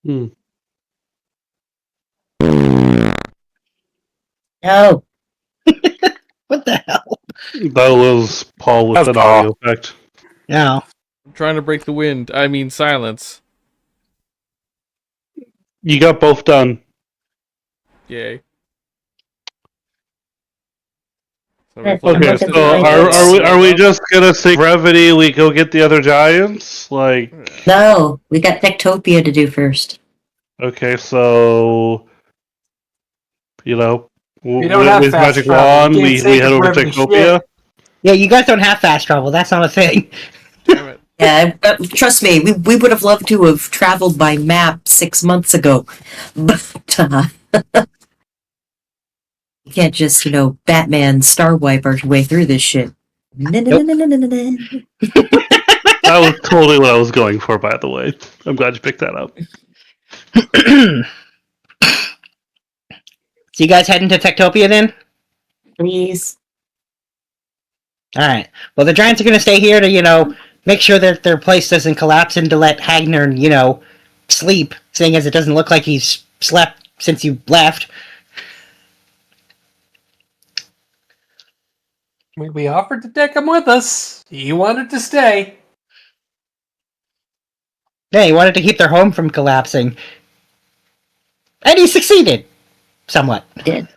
Hmm. No. What the hell? That was Paul with That was an Paul. audio effect. No. I'm trying to break the wind. I mean silence. You got both done. Yay. So Okay, reflect Okay, I'm this looking so for my is- are we just gonna say brevity? We go get the other giants? Like, No, we got Techtopia to do first. okay, so We don't have with fast magic travel. wand, We we can't save head the over to brevity Techtopia. shit. Yeah, you guys don't have fast travel. That's not a thing. Damn it. Yeah, trust me, we would have loved to have traveled by map 6 months ago. But, you can't just, Batman star wipe our way through this shit. That was totally what I was going for, by the way. I'm glad you picked that up. So you guys heading to Techtopia then? Please. Alright. Well, the giants are going to stay here to, make sure that their place doesn't collapse and to let Hagner, sleep, seeing as it doesn't look like he's slept since you left. We offered to take him with us. He wanted to stay. Yeah, he wanted to keep their home from collapsing. And he succeeded. Somewhat. Did.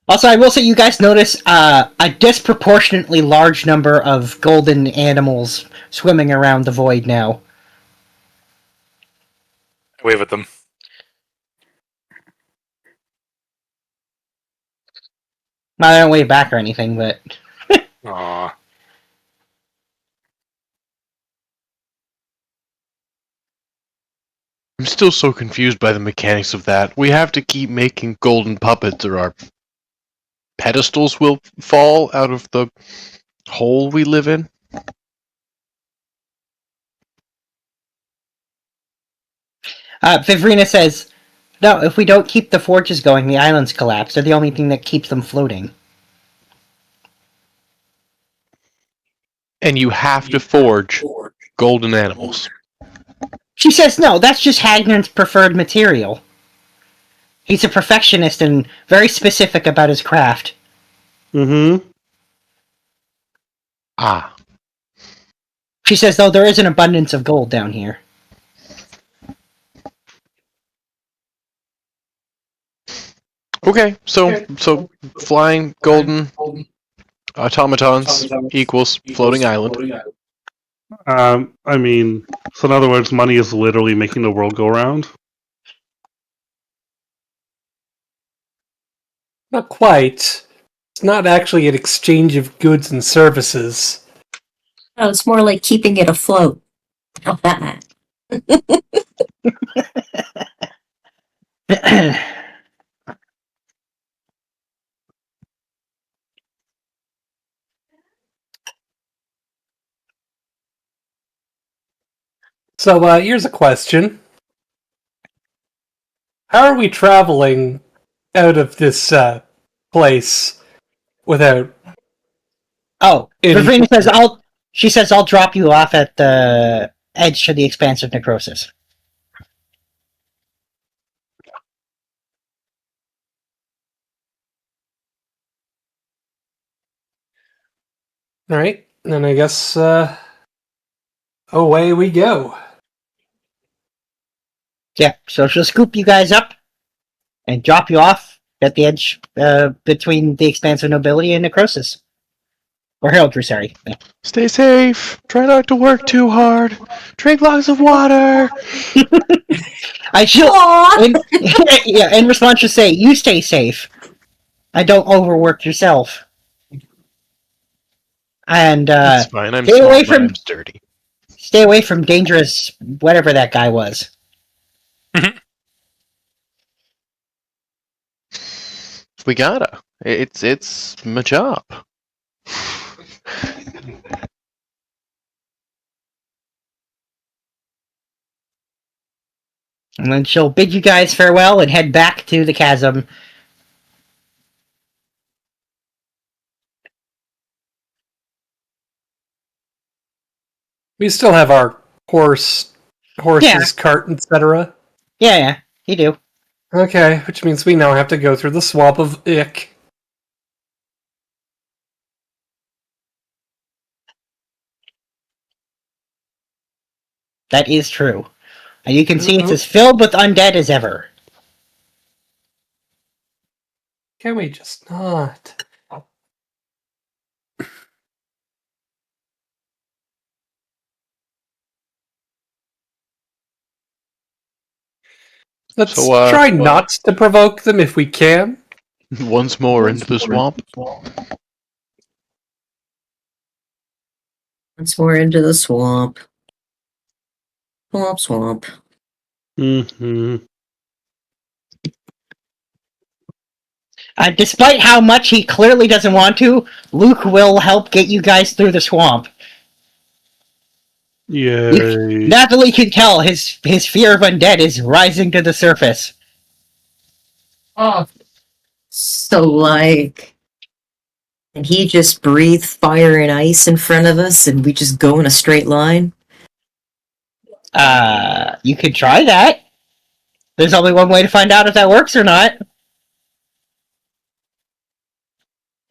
Also, I will say you guys notice a disproportionately large number of golden animals swimming around the void now. Wave at them. Well, I don't wave back or anything, but... Aww. I'm still so confused by the mechanics of that. We have to keep making golden puppets or our pedestals will fall out of the hole we live in. Vivrina says, no, if we don't keep the forges going, the islands collapse. They're the only thing that keeps them floating. And you have to forge golden animals. She says, no, that's just Hagnar's preferred material. He's a perfectionist and very specific about his craft. Mm-hmm. Ah. She says, though, there is an abundance of gold down here. Okay, so flying golden automatons equals floating island. I mean, so in other words, money is literally making the world go round. Not quite. It's not actually an exchange of goods and services. No, it's more like keeping it afloat. So, here's a question. How are we traveling out of this place without... Oh, In- Vivrina says, I'll drop you off at the edge to the expanse of necrosis. Alright, then I guess away we go. Yeah, so she'll scoop you guys up and drop you off at the edge between the expanse of nobility and necrosis. Or heraldry, sorry. Yeah. Stay safe. Try not to work too hard. Drink lots of water. In response, she'll say, you stay safe. I don't overwork yourself. And That's fine. I'm stay small, away but from- I'm sturdy. stay away from dangerous whatever that guy was. We gotta. It's my job. And then she'll bid you guys farewell and head back to the chasm. We still have our horses, cart, etc. Yeah, you do. Okay, which means we now have to go through the swamp of ick. That is true. And you can see it's as filled with undead as ever. Can we just not? Let's try not to provoke them if we can. Once more into the swamp. Once more into the swamp. Swamp. Mm-hmm. Despite how much he clearly doesn't want to, Luke will help get you guys through the swamp. Yay. Nathalie can tell his fear of undead is rising to the surface. Oh. So, like... And he just breathed fire and ice in front of us, and we just go in a straight line? You could try that. There's only one way to find out if that works or not.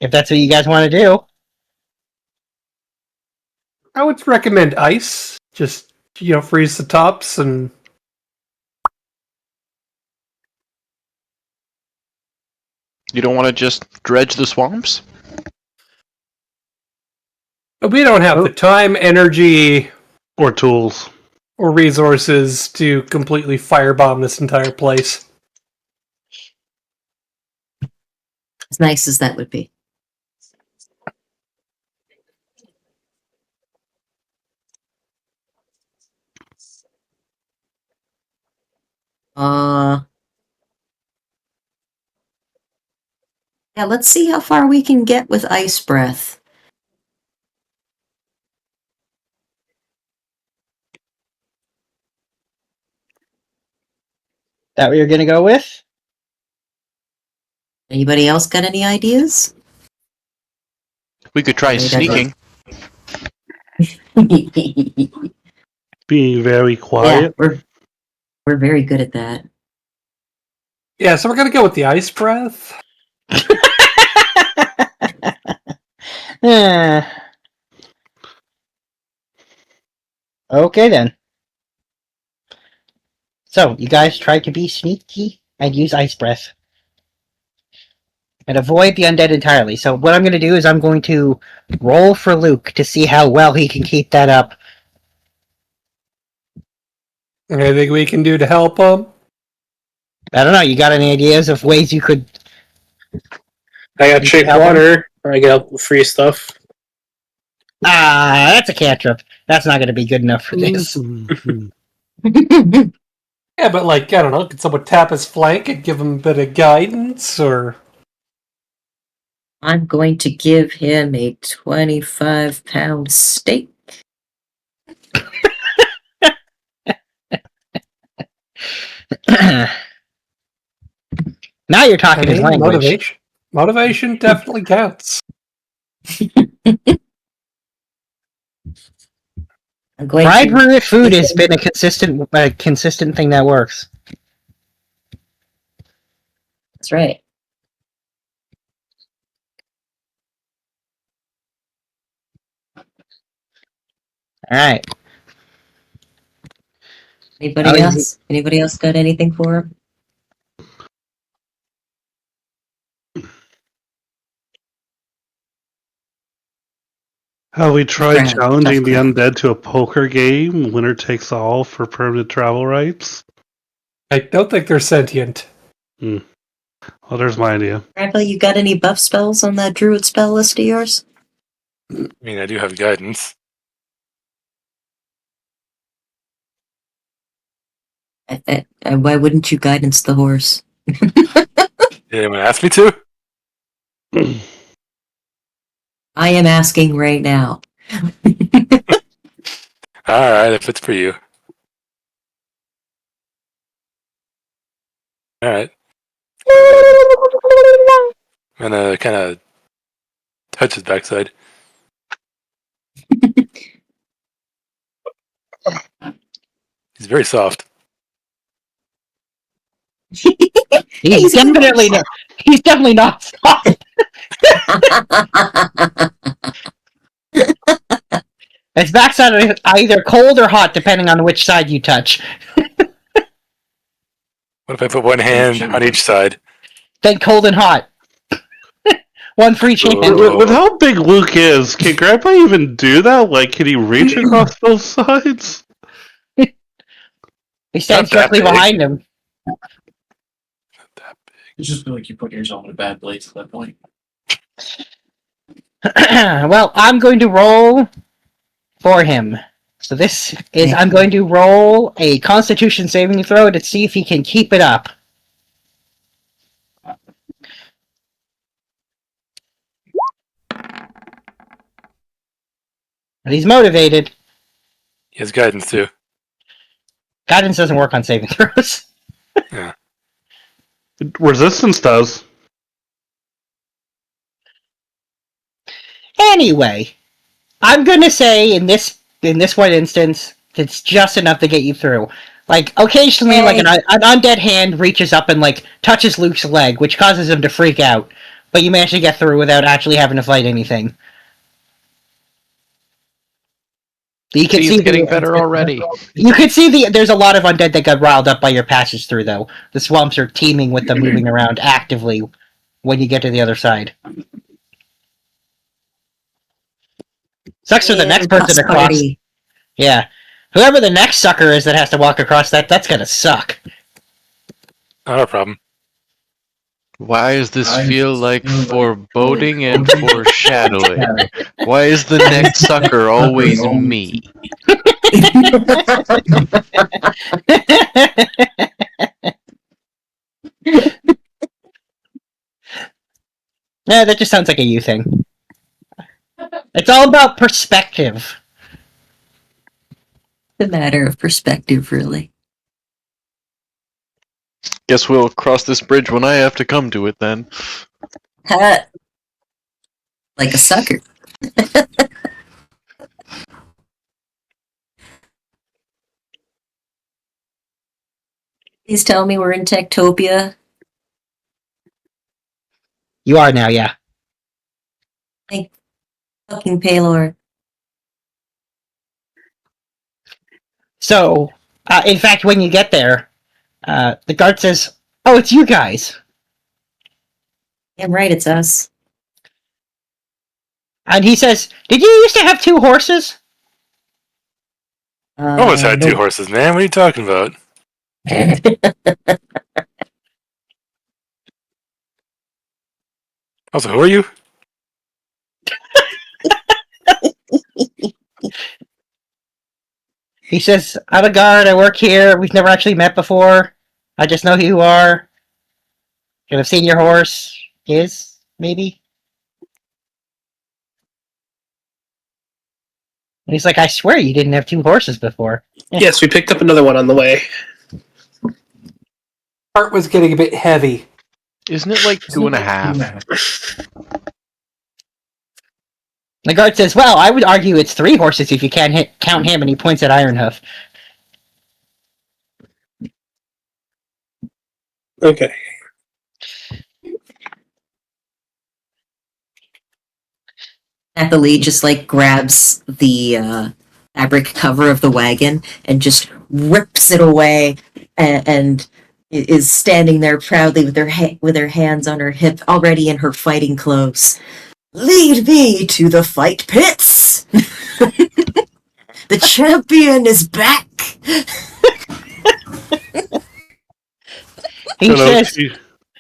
If that's what you guys want to do. I would recommend ice. Just, freeze the tops and... You don't want to just dredge the swamps? But we don't have the time, energy, Or tools. or resources to completely firebomb this entire place. As nice as that would be. Yeah, let's see how far we can get with ice breath. That what you're gonna go with? Anybody else got any ideas? We could try sneaking. Being very Yeah, quiet. we're very good at that. Yeah, so we're gonna go with the ice breath. Okay then. So, you guys try to be sneaky and use ice breath. And avoid the undead entirely. So what I'm going to do is I'm going to roll for Luke to see how well he can keep that up. Anything we can do to help him? I don't know, you got any ideas of ways you could... I got shake water, or I got free stuff. That's a cantrip. That's not going to be good enough for this. Mhm. Yeah, but I don't know, could someone tap his flank and give him a bit of guidance, or... I'm going to give him a 25-pound steak. Now you're talking his language. Motivation definitely counts. I'm going Fried to... food has been a consistent thing that works. That's right. Alright. Anybody else? Anybody else got anything for him? Have we tried Crap, challenging the tough crap. undead to a poker game? Winner takes all for permanent travel rights? I don't think they're sentient. Well, there's my idea. Grandpa, you got any buff spells on that druid spell list of yours? I mean, I do have guidance. Why wouldn't you guidance the horse? Did anyone ask me to? I am asking right now. Alright, if it's for you. Alright. I'm gonna kind of touch his backside. He's very soft. He's definitely not. He's definitely not soft. His backside is either cold or hot, depending on which side you touch. What if I put one hand on each side? Then cold and hot. One for each hand. With how big Luke is, can Grandpa even do that? Like, can he reach across both sides? He stands Not that directly big. behind him. It's just like you put yourself in a bad place at that point. Well, I'm going to roll for him. So this is, I'm going to roll a Constitution saving throw to see if he can keep it up. And he's motivated. He has guidance too. Guidance doesn't work on saving throws. Resistance does. Anyway, I'm gonna say in this one instance, it's just enough to get you through. Like occasionally, like an undead hand reaches up and like touches Luke's leg, which causes him to freak out. But you manage to get through without actually having to fight anything. You can He's see getting better already. You can see there's a lot of undead that got riled up by your passage through, though. The swamps are teeming with them moving around actively when you get to the other side. Sucks for the next person across. Party. Yeah. Whoever the next sucker is that has to walk across that's gonna suck. Not a problem. Why does this feel like foreboding and foreshadowing? Why is the next sucker always me? Yeah, that just sounds like a you thing. It's all about perspective. The matter of perspective, really. Guess we'll cross this bridge when I have to come to it then. Like a sucker. Please tell me we're in Techtopia. You are now, yeah. Thank fucking Paylor. So, in fact, when you get there, the guard says, "Oh, it's you guys." Damn right, it's us. And he says, "Did you used to have 2 horses?" Almost had 2 horses, man. What are you talking about? Also, who are you? He says, "I'm a guard, I work here, we've never actually met before. I just know who you are. Could have seen your horse. Is, maybe?" And he's like, "I swear you didn't have 2 horses before." Yes, we picked up another one on the way. Cart was getting a bit heavy. Isn't it like 2.5? The guard says, "Well, I would argue it's 3 horses if you can't count him," and he points at Ironhoof. Okay. Nathalie just like grabs the fabric cover of the wagon and just rips it away and is standing there proudly with her hands on her hip, already in her fighting clothes. Lead me to the fight pits. The champion is back.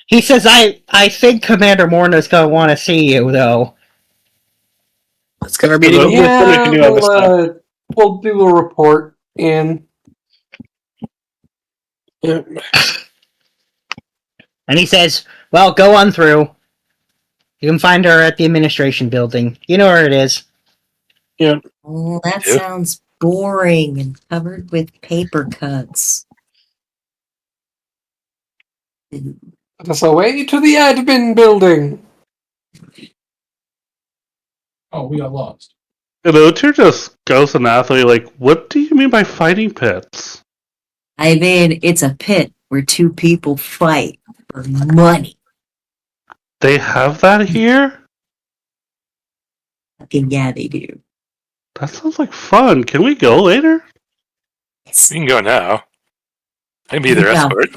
He says, I think Commander Morna's gonna want to see you, though. Let's get our meeting over with. Then we can do all this stuff. We'll do a report and Yeah. And he says, "Well, go on through. You can find her at the administration building. You know where it is." Oh, that Yeah. sounds boring and covered with paper cuts. let us away to the admin building. Oh, we got lost. You're just Ghost and Athlete. Like, what do you mean by fighting pits? I mean, it's a pit where two people fight for money. They have that here? Fucking yeah, they do. That sounds like fun. Can we go later? We can go now. I can be their No. escort.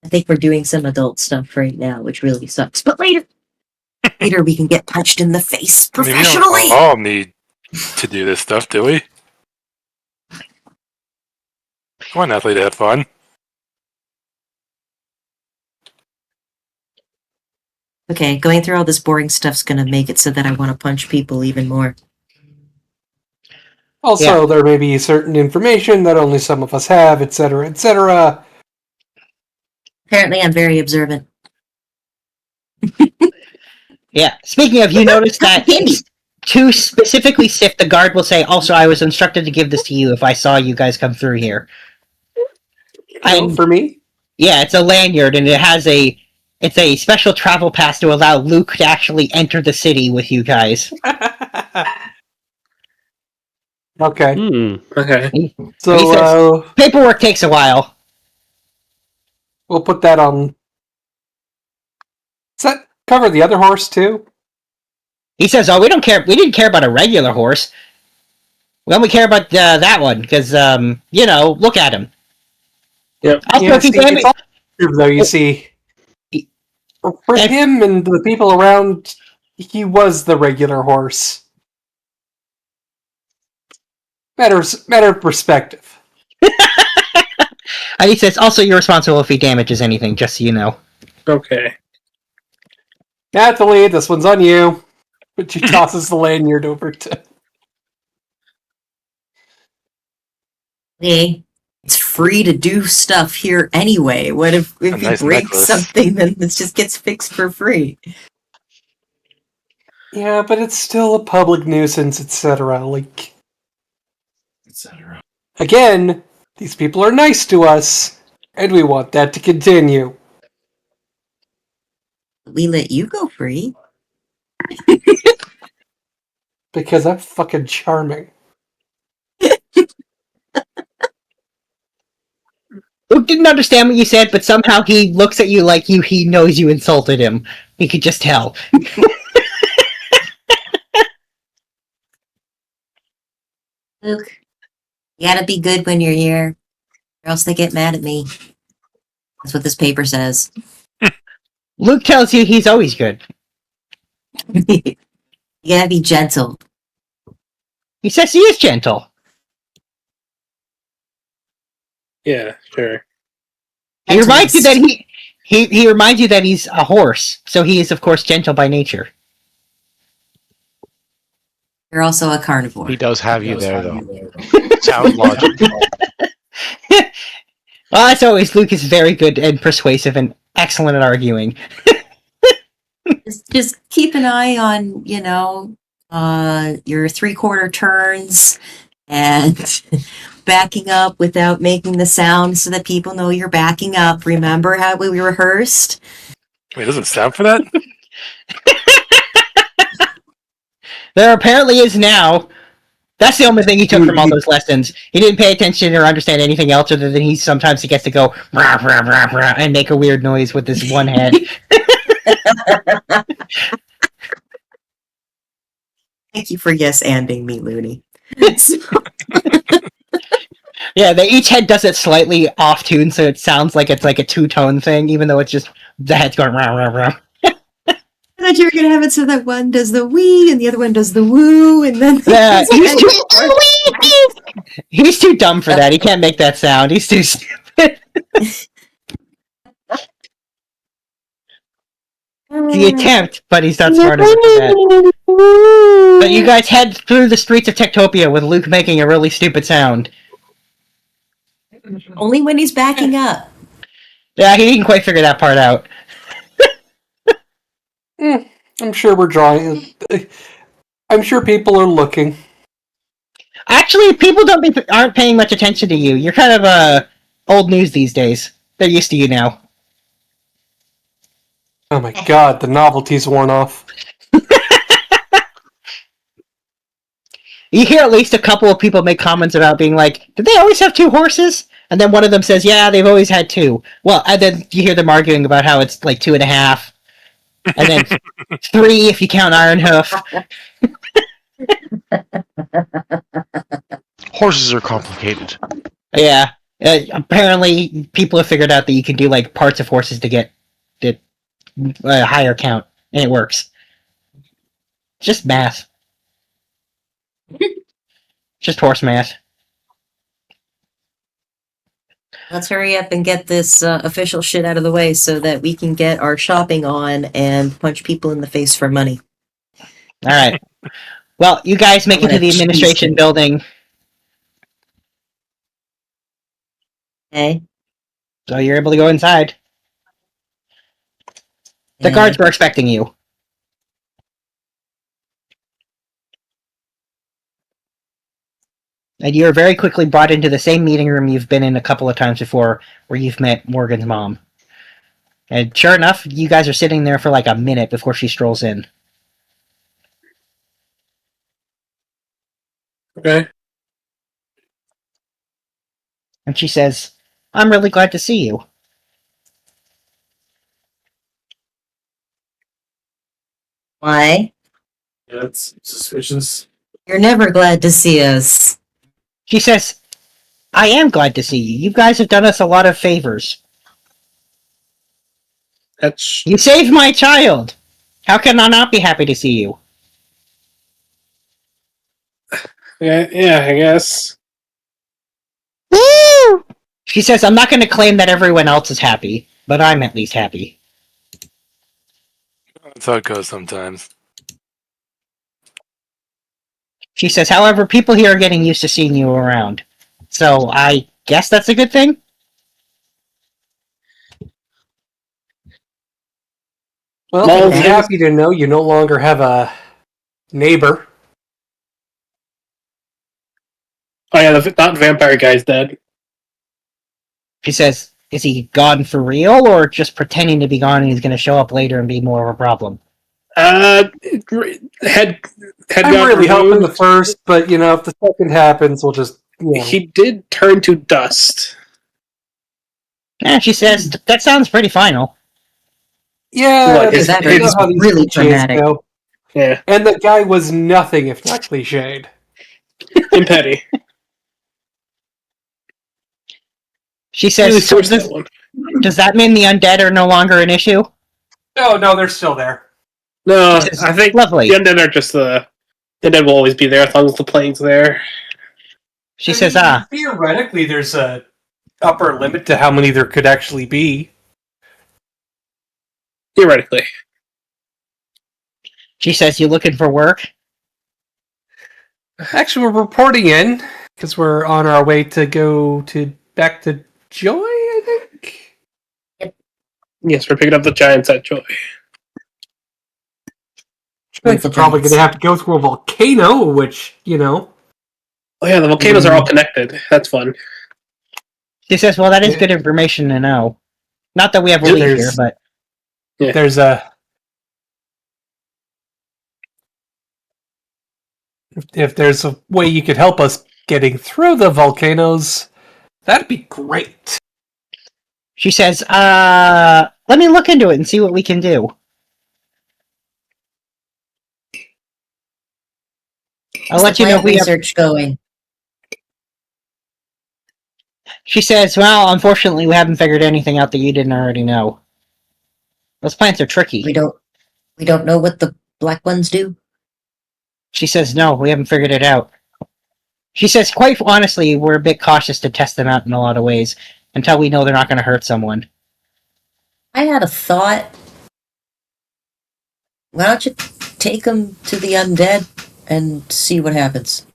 I think we're doing some adult stuff right now, which really sucks. But later we can get punched in the face I mean, we professionally. don't all need to do this stuff, do we? Come on, athlete, have fun. Okay, going through all this boring stuff's gonna make it so that I want to punch people even more. Also, there may be certain information that only some of us have, etc., etc. Apparently, I'm very observant. Yeah. Speaking of, you noticed that Candy. to specifically sift, the guard will say, also, I was instructed to give this to you if I saw you guys come through here. And For me? yeah, it's a lanyard, and it's a special travel pass to allow Luke to actually enter the city with you guys. Okay. Okay. He So, says, paperwork takes a while. we'll put that on... Does that cover the other horse, too? He says, "Oh, we don't care. We didn't care about a regular horse. We only care about that one because, look at him." Yep. Also, Yeah, if he see, damage- it's all true, though, you see. For If- him and the people around, he was the regular horse. Matter of perspective. and he says, "Also, you're responsible if he damages anything, just so you know." Okay. Nathalie, this one's on you. But she tosses the lanyard over to... Hey, it's free to do stuff here anyway. What if A you nice break necklace. something, then this just gets fixed for free? Yeah, but it's still a public nuisance, etc. Like, etc. again, these people are nice to us, and we want that to continue. We let you go free. Because I'm fucking charming. Luke didn't understand what you said, but somehow he looks at you like he knows you insulted him. He could just tell. Luke, you gotta be good when you're here, or else they get mad at me. That's what this paper says. Luke tells you he's always good. You gotta be gentle. He says he is gentle. Yeah, sure. He reminds you that he reminds you that he's a horse, so he is of course gentle by nature. You're also a carnivore. He does have you there, though. Sound logic. Well, as always, Luke is very good and persuasive and excellent at arguing. Just keep an eye on, your 3/4 turns and backing up without making the sound so that people know you're backing up. Remember how we rehearsed? Wait, it doesn't sound for that? There apparently is now. That's the only thing he took from all those lessons. He didn't pay attention or understand anything else other than sometimes he gets to go rah, rah, rah, rah, and make a weird noise with his one hand. Thank you for yes-anding me, Looney. Yeah, each head does it slightly off tune, so it sounds like it's like a two-tone thing, even though it's just the head's going rah, rah, rah. I thought you were going to have it so that one does the wee and the other one does the woo, and then... Yeah, he's too dumb for that. He can't make that sound. He's too stupid. The attempt, but he's not smart enough for that. But you guys head through the streets of Techtopia with Luke making a really stupid sound. Only when he's backing up. Yeah, he didn't quite figure that part out. I'm sure we're drawing... I'm sure people are looking. Actually, people aren't paying much attention to you. You're kind of old news these days. They're used to you now. Oh my god, the novelty's worn off. You hear at least a couple of people make comments about being like, did they always have 2 horses? And then one of them says, yeah, they've always had 2. Well, and then you hear them arguing about how it's like 2.5. And then 3 if you count Iron Hoof. Horses are complicated. Yeah. Apparently, people have figured out that you can do like parts of horses to get a higher count. And it works. Just math. Just horse math. Let's hurry up and get this official shit out of the way so that we can get our shopping on and punch people in the face for money. Alright. Well, you guys make it to the administration building. Okay. So you're able to go inside. The guards were expecting you. And you're very quickly brought into the same meeting room you've been in a couple of times before, where you've met Morgan's mom. And sure enough, you guys are sitting there for like a minute before she strolls in. Okay. And she says, I'm really glad to see you. Why? Yeah, that's suspicious. You're never glad to see us. She says, I am glad to see you. You guys have done us a lot of favors. That's You saved my child! How can I not be happy to see you? yeah, I guess. Woo! She says, I'm not going to claim that everyone else is happy, but I'm at least happy. That's how it goes sometimes. She says, however, people here are getting used to seeing you around. So I guess that's a good thing? Well, Well, I'm happy to know you no longer have a neighbor. Oh yeah, the not vampire guy's dead. She says, is he gone for real, or just pretending to be gone and he's going to show up later and be more of a problem? Head I'm got really hoping the removed. first, but you know, if the second happens, we'll just He did turn to dust. And she says, that sounds pretty final. Yeah, What, is that you know is how these really cliches dramatic. go. Yeah, And the guy was nothing if not cliched. and petty. She says, Really so forced that one. does that mean the undead are no longer an issue? No, they're still there. No, This is I think lovely. the undead are just the undead will always be there as long as the plague's there. She I says, mean, theoretically, there's a upper limit to how many there could actually be. Theoretically. she says, you looking for work? Actually, we're reporting in because we're on our way to go back to Joy, I think. Yes, we're picking up the giants at Joy. We're probably going to have to go through a volcano, which, you know. Oh yeah, the volcanoes are all connected. That's fun. She says, well, that is good information to know. Not that we have a lead here, but... Yeah. There's a... If there's a way you could help us getting through the volcanoes, that'd be great. She says, let me look into it and see what we can do. I'll let you know if we have... research going. She says, well, unfortunately, we haven't figured anything out that you didn't already know. Those plants are tricky. We don't know what the black ones do. She says, no, we haven't figured it out. She says, quite honestly, we're a bit cautious to test them out in a lot of ways, until we know they're not going to hurt someone. I had a thought. Why don't you take them to the undead and see what happens?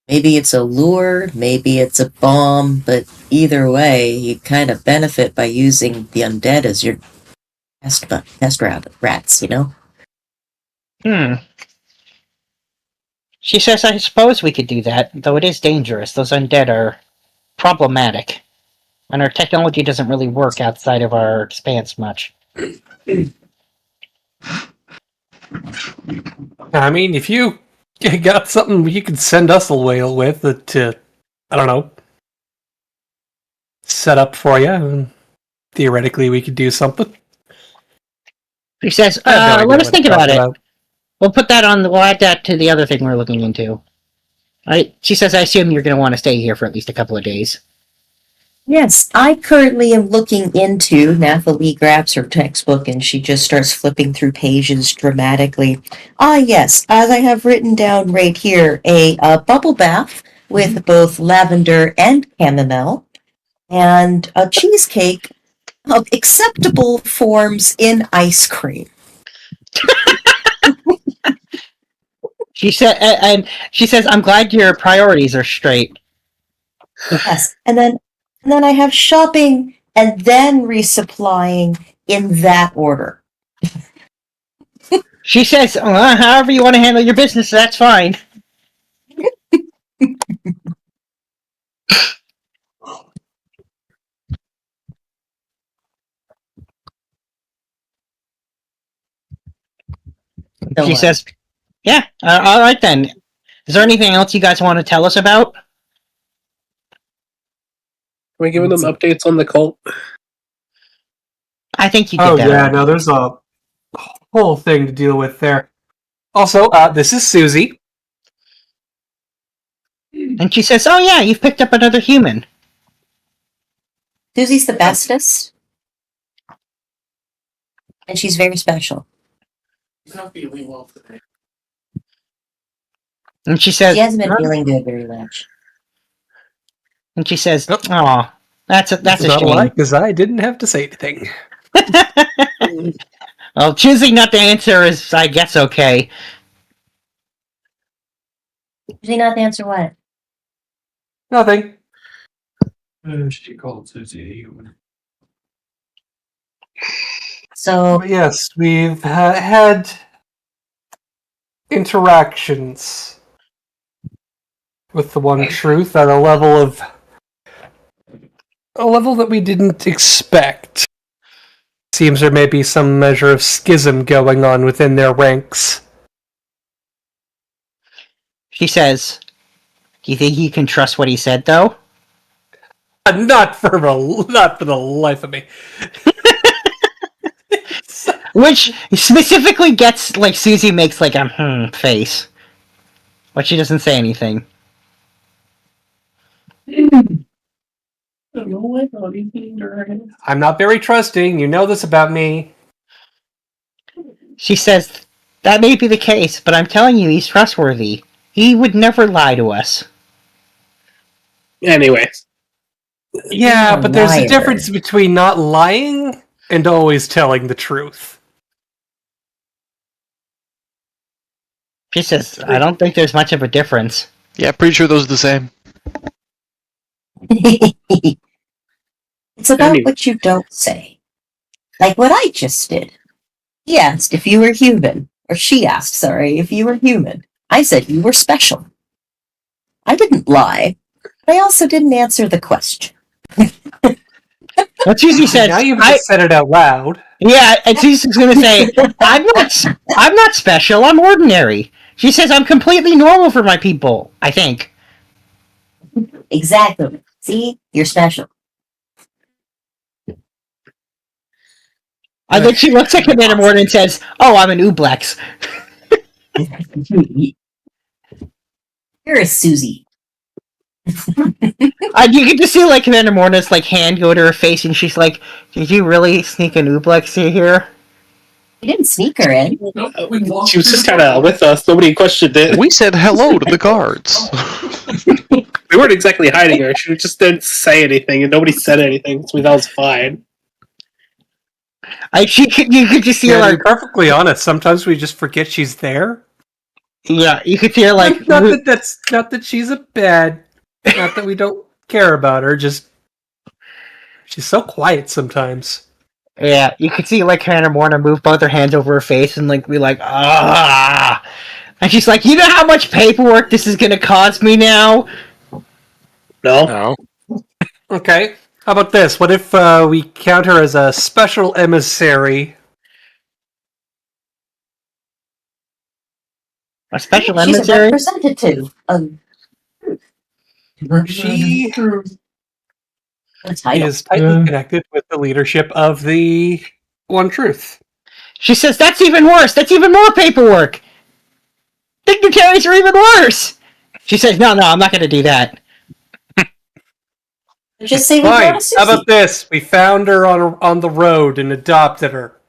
Maybe it's a lure, maybe it's a bomb, but either way, you kind of benefit by using the undead as your test rats, you know? She says, I suppose we could do that, though it is dangerous. Those undead are problematic. And our technology doesn't really work outside of our expanse much. I mean, if you You got something you could send us a whale with that, I don't know, set up for you, and theoretically we could do something. She says, I have no idea let us what think to talk about it. We'll put that on, we'll add that to the other thing we're looking into. She says, I assume you're going to want to stay here for at least a couple of days. Yes, I currently am looking into. Nathalie grabs her textbook and she just starts flipping through pages dramatically. Ah, yes, as I have written down right here, a bubble bath with both lavender and chamomile, and a cheesecake of acceptable forms in ice cream. She said, and she says, I'm glad your priorities are straight. Yes, and then I have shopping and then resupplying in that order. She says, however you want to handle your business, that's fine. She says, yeah, all right then. Is there anything else you guys want to tell us about? Are we giving them updates on the cult? I think you get Oh that. yeah, no, there's a whole thing to deal with there. Also, this is Susie. And she says, oh yeah, you've picked up another human. Susie's the bestest. And she's very special. She's not feeling well today. And she says, She hasn't been feeling good very much. and she says, oh, that's a Not shame. lie, because I didn't have to say anything. Well, choosing not to answer is, I guess, okay. Usually not to answer what? Nothing. She called Susie a human. So, But yes, we've had interactions with the One Truth at a level that we didn't expect. Seems there may be some measure of schism going on within their ranks. She says, do you think you can trust what he said, though? Not for the life of me. Which specifically gets, like, Susie makes, like, a face. But she doesn't say anything. I'm not very trusting. You know this about me. She says, that may be the case, but I'm telling you, he's trustworthy. He would never lie to us. Anyway. Yeah, but there's a Liar. difference between not lying and always telling the truth. She says, I don't think there's much of a difference. Yeah, pretty sure those are the same. it's about Anyway. what you don't say. Like what I just did. He asked if you were human. Or she asked, sorry, if you were human. I said you were special. I didn't lie. But I also didn't answer the question. What Susie said, Now you've just said it out loud. yeah, and Susie's going to say, I'm not special, I'm ordinary. She says, I'm completely normal for my people, I think. Exactly. See? You're special. And then she looks at Commander Morton and says, oh, I'm an Ooblex. You're a Susie. And you get to see, like, Commander Morton's, like, hand go to her face, and she's like, did you really sneak an Ooblex in here? You didn't sneak her in. She was just kind of with us. Nobody questioned it. We said hello to the guards. We weren't exactly hiding her. She just didn't say anything, and nobody said anything, so we thought it was fine. You could just see her, Yeah, to like, be perfectly honest, sometimes we just forget she's there. yeah, you could see her, like, not that she's a bad, not that we don't care about her. Just she's so quiet sometimes. yeah, you could see, like, Hannah Morton move both her hands over her face and, like, be like, ah. And she's like, you know how much paperwork this is gonna cause me now? No? No. Okay, how about this? What if we count her as a special emissary A special She's a emissary? representative of She the title. is tightly connected with the leadership of the One Truth. She says, that's even worse! That's even more paperwork! Dignitaries are even worse! She says, no, I'm not gonna do that. Just say we Fine. brought a How Susie. about this? We found her on the road and adopted her.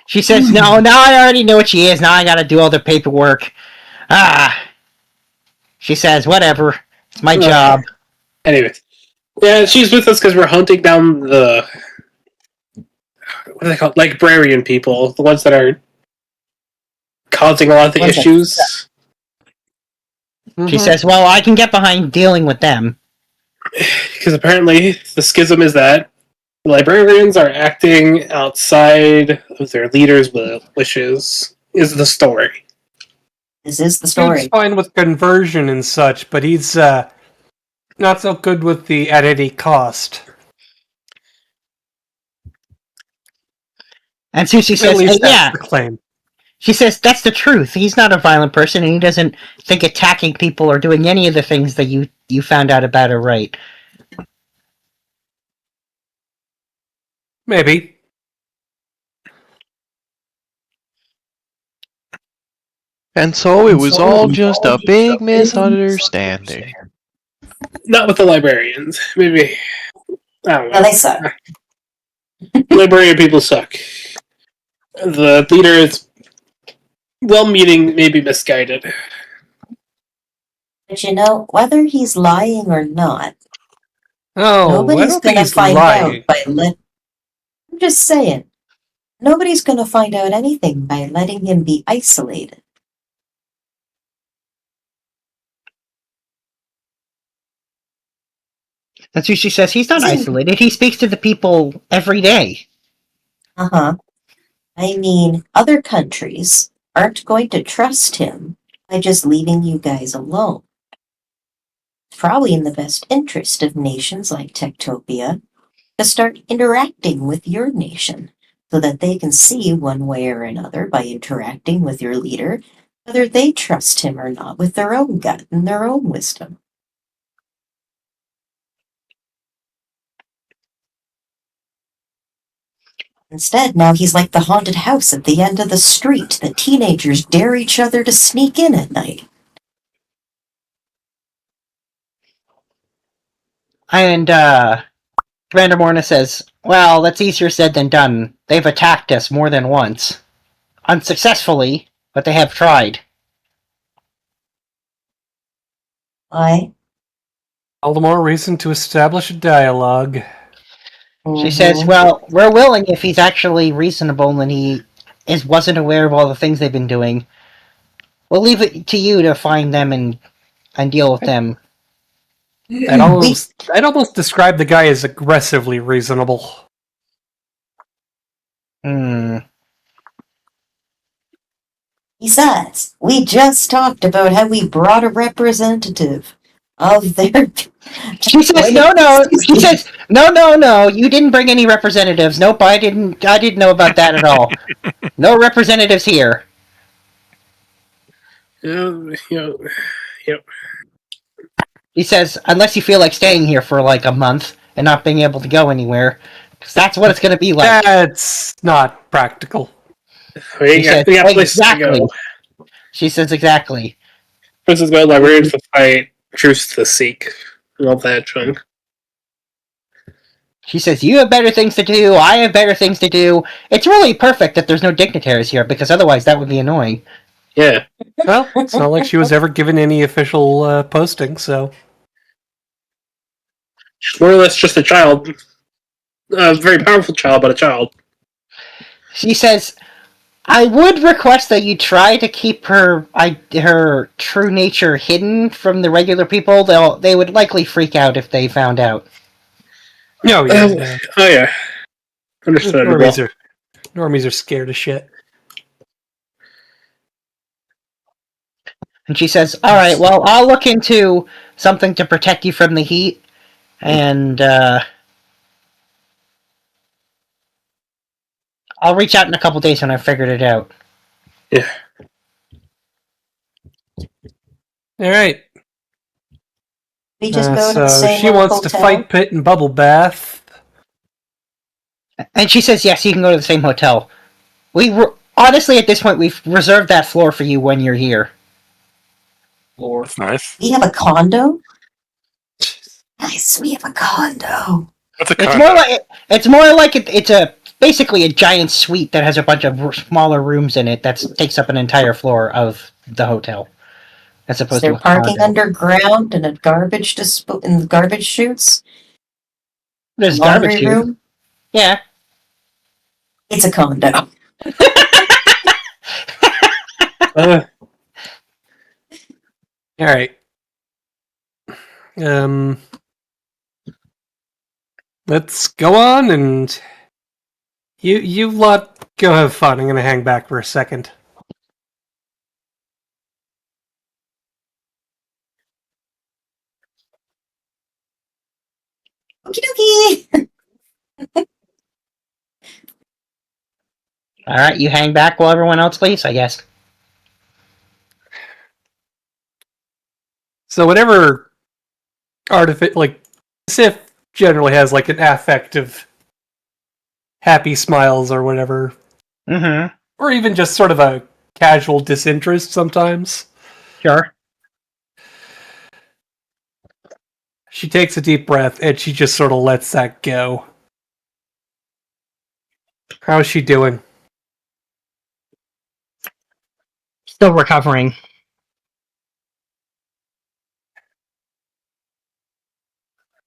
She says, no, now I already know what she is, now I gotta do all the paperwork. She says, whatever. It's my job. Anyways. Yeah, she's with us because we're hunting down the... What are they called? Librarian people. The ones that are causing a lot of the Ones that- issues. She says, well, I can get behind dealing with them. Because apparently the schism is that the librarians are acting outside of their leaders' wishes, is the story. This is the He's story. fine with conversion and such, but he's not so good with the at any cost. And Susie At says, least that's yeah. the claim. She says, that's the truth. He's not a violent person, and he doesn't think attacking people or doing any of the things that you found out about are right. Maybe. And so it was all just a big misunderstanding. Not with the librarians. Maybe. I don't know. Well, they suck. Librarian people suck. The leader is well-meaning, maybe misguided. But you know, whether he's lying or not, Oh, I nobody's don't think gonna he's find lying. out by I'm just saying. Nobody's gonna find out anything by letting him be isolated. And Susie says, he's not See- isolated. He speaks to the people every day. Uh-huh. I mean, other countries aren't going to trust him by just leaving you guys alone. It's probably in the best interest of nations like Techtopia to start interacting with your nation so that they can see one way or another by interacting with your leader whether they trust him or not with their own gut and their own wisdom. Instead, now he's like the haunted house at the end of the street that teenagers dare each other to sneak in at night. And, Commander Morna says, well, that's easier said than done. They've attacked us more than once. Unsuccessfully, but they have tried. Why? All the more reason to establish a dialogue. She says, well, we're willing if he's actually reasonable and he wasn't aware of all the things they've been doing. We'll leave it to you to find them and deal with them. I'd almost describe the guy as aggressively reasonable. Besides, we just talked about how we brought a representative of their... She says, no. She says, no. You didn't bring any representatives. Nope, I didn't know about that at all. No representatives here. He says, unless you feel like staying here for like a month and not being able to go anywhere, because that's what it's going to be like. That's not practical. We got places exactly. to go. She says, exactly. Places to go, librarians to fight, truce to seek, and all that junk. She says, you have better things to do, I have better things to do. It's really perfect that there's no dignitaries here, because otherwise that would be annoying. Yeah. Well, it's not like she was ever given any official posting, so... She's more or less just a child. A very powerful child, but a child. She says, I would request that you try to keep her true nature hidden from the regular people. They would likely freak out if they found out. Oh, yeah. Oh, yeah. Understandable. Normies are scared of shit. And she says, all right, well, I'll look into something to protect you from the heat, and I'll reach out in a couple days when I've figured it out. Yeah. All right. We just go to So the same she wants to hotel? fight Pit and Bubble Bath. And she says, yes, you can go to the same hotel. Honestly, at this point, we've reserved that floor for you when you're here. That's nice. We have a condo? Nice, we have a condo. What's a It's condo? more like it's basically a giant suite that has a bunch of smaller rooms in it that takes up an entire floor of the hotel, as Is opposed there to a parking condo. underground and a garbage in the garbage chutes? There's Laundry garbage here. room? Yeah. It's a condo. All right. Let's go on, and you lot go have fun. I'm gonna hang back for a second. Okie dokie. All right, you hang back while everyone else leaves, I guess. So whatever Sif generally has like an affect of happy smiles or whatever, Mm-hmm. or even just sort of a casual disinterest sometimes. Sure. She takes a deep breath and she just sort of lets that go. How's she doing? Still recovering.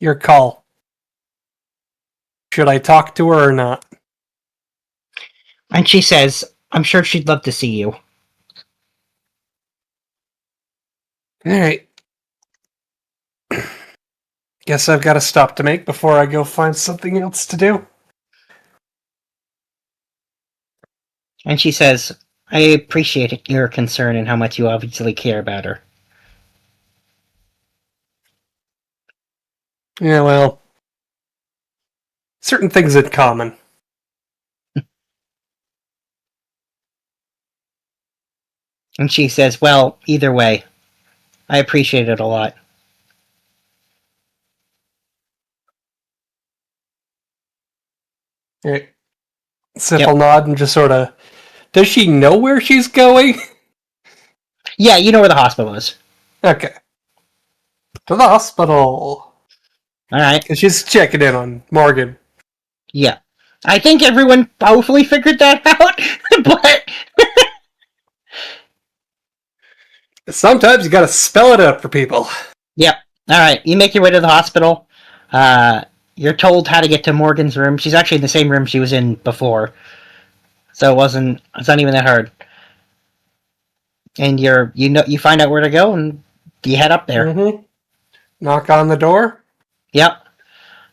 Your call. Should I talk to her or not? And she says, I'm sure she'd love to see you. Alright. Guess I've got a stop to make before I go find something else to do. And she says, I appreciate your concern and how much you obviously care about her. Yeah, well, certain things in common. And she says, well, either way, I appreciate it a lot. Alright. Sif Yep. will nod and just sort of... Does she know where she's going? Yeah, you know where the hospital is. Okay. To the hospital. Alright. Because she's checking in on Morgan. Yeah. I think everyone hopefully figured that out, but... Sometimes you gotta spell it out for people. Yep. Alright, you make your way to the hospital. You're told how to get to Morgan's room. She's actually in the same room she was in before. So it's not even that hard. And you find out where to go and you head up there. Mm-hmm. Knock on the door. Yep.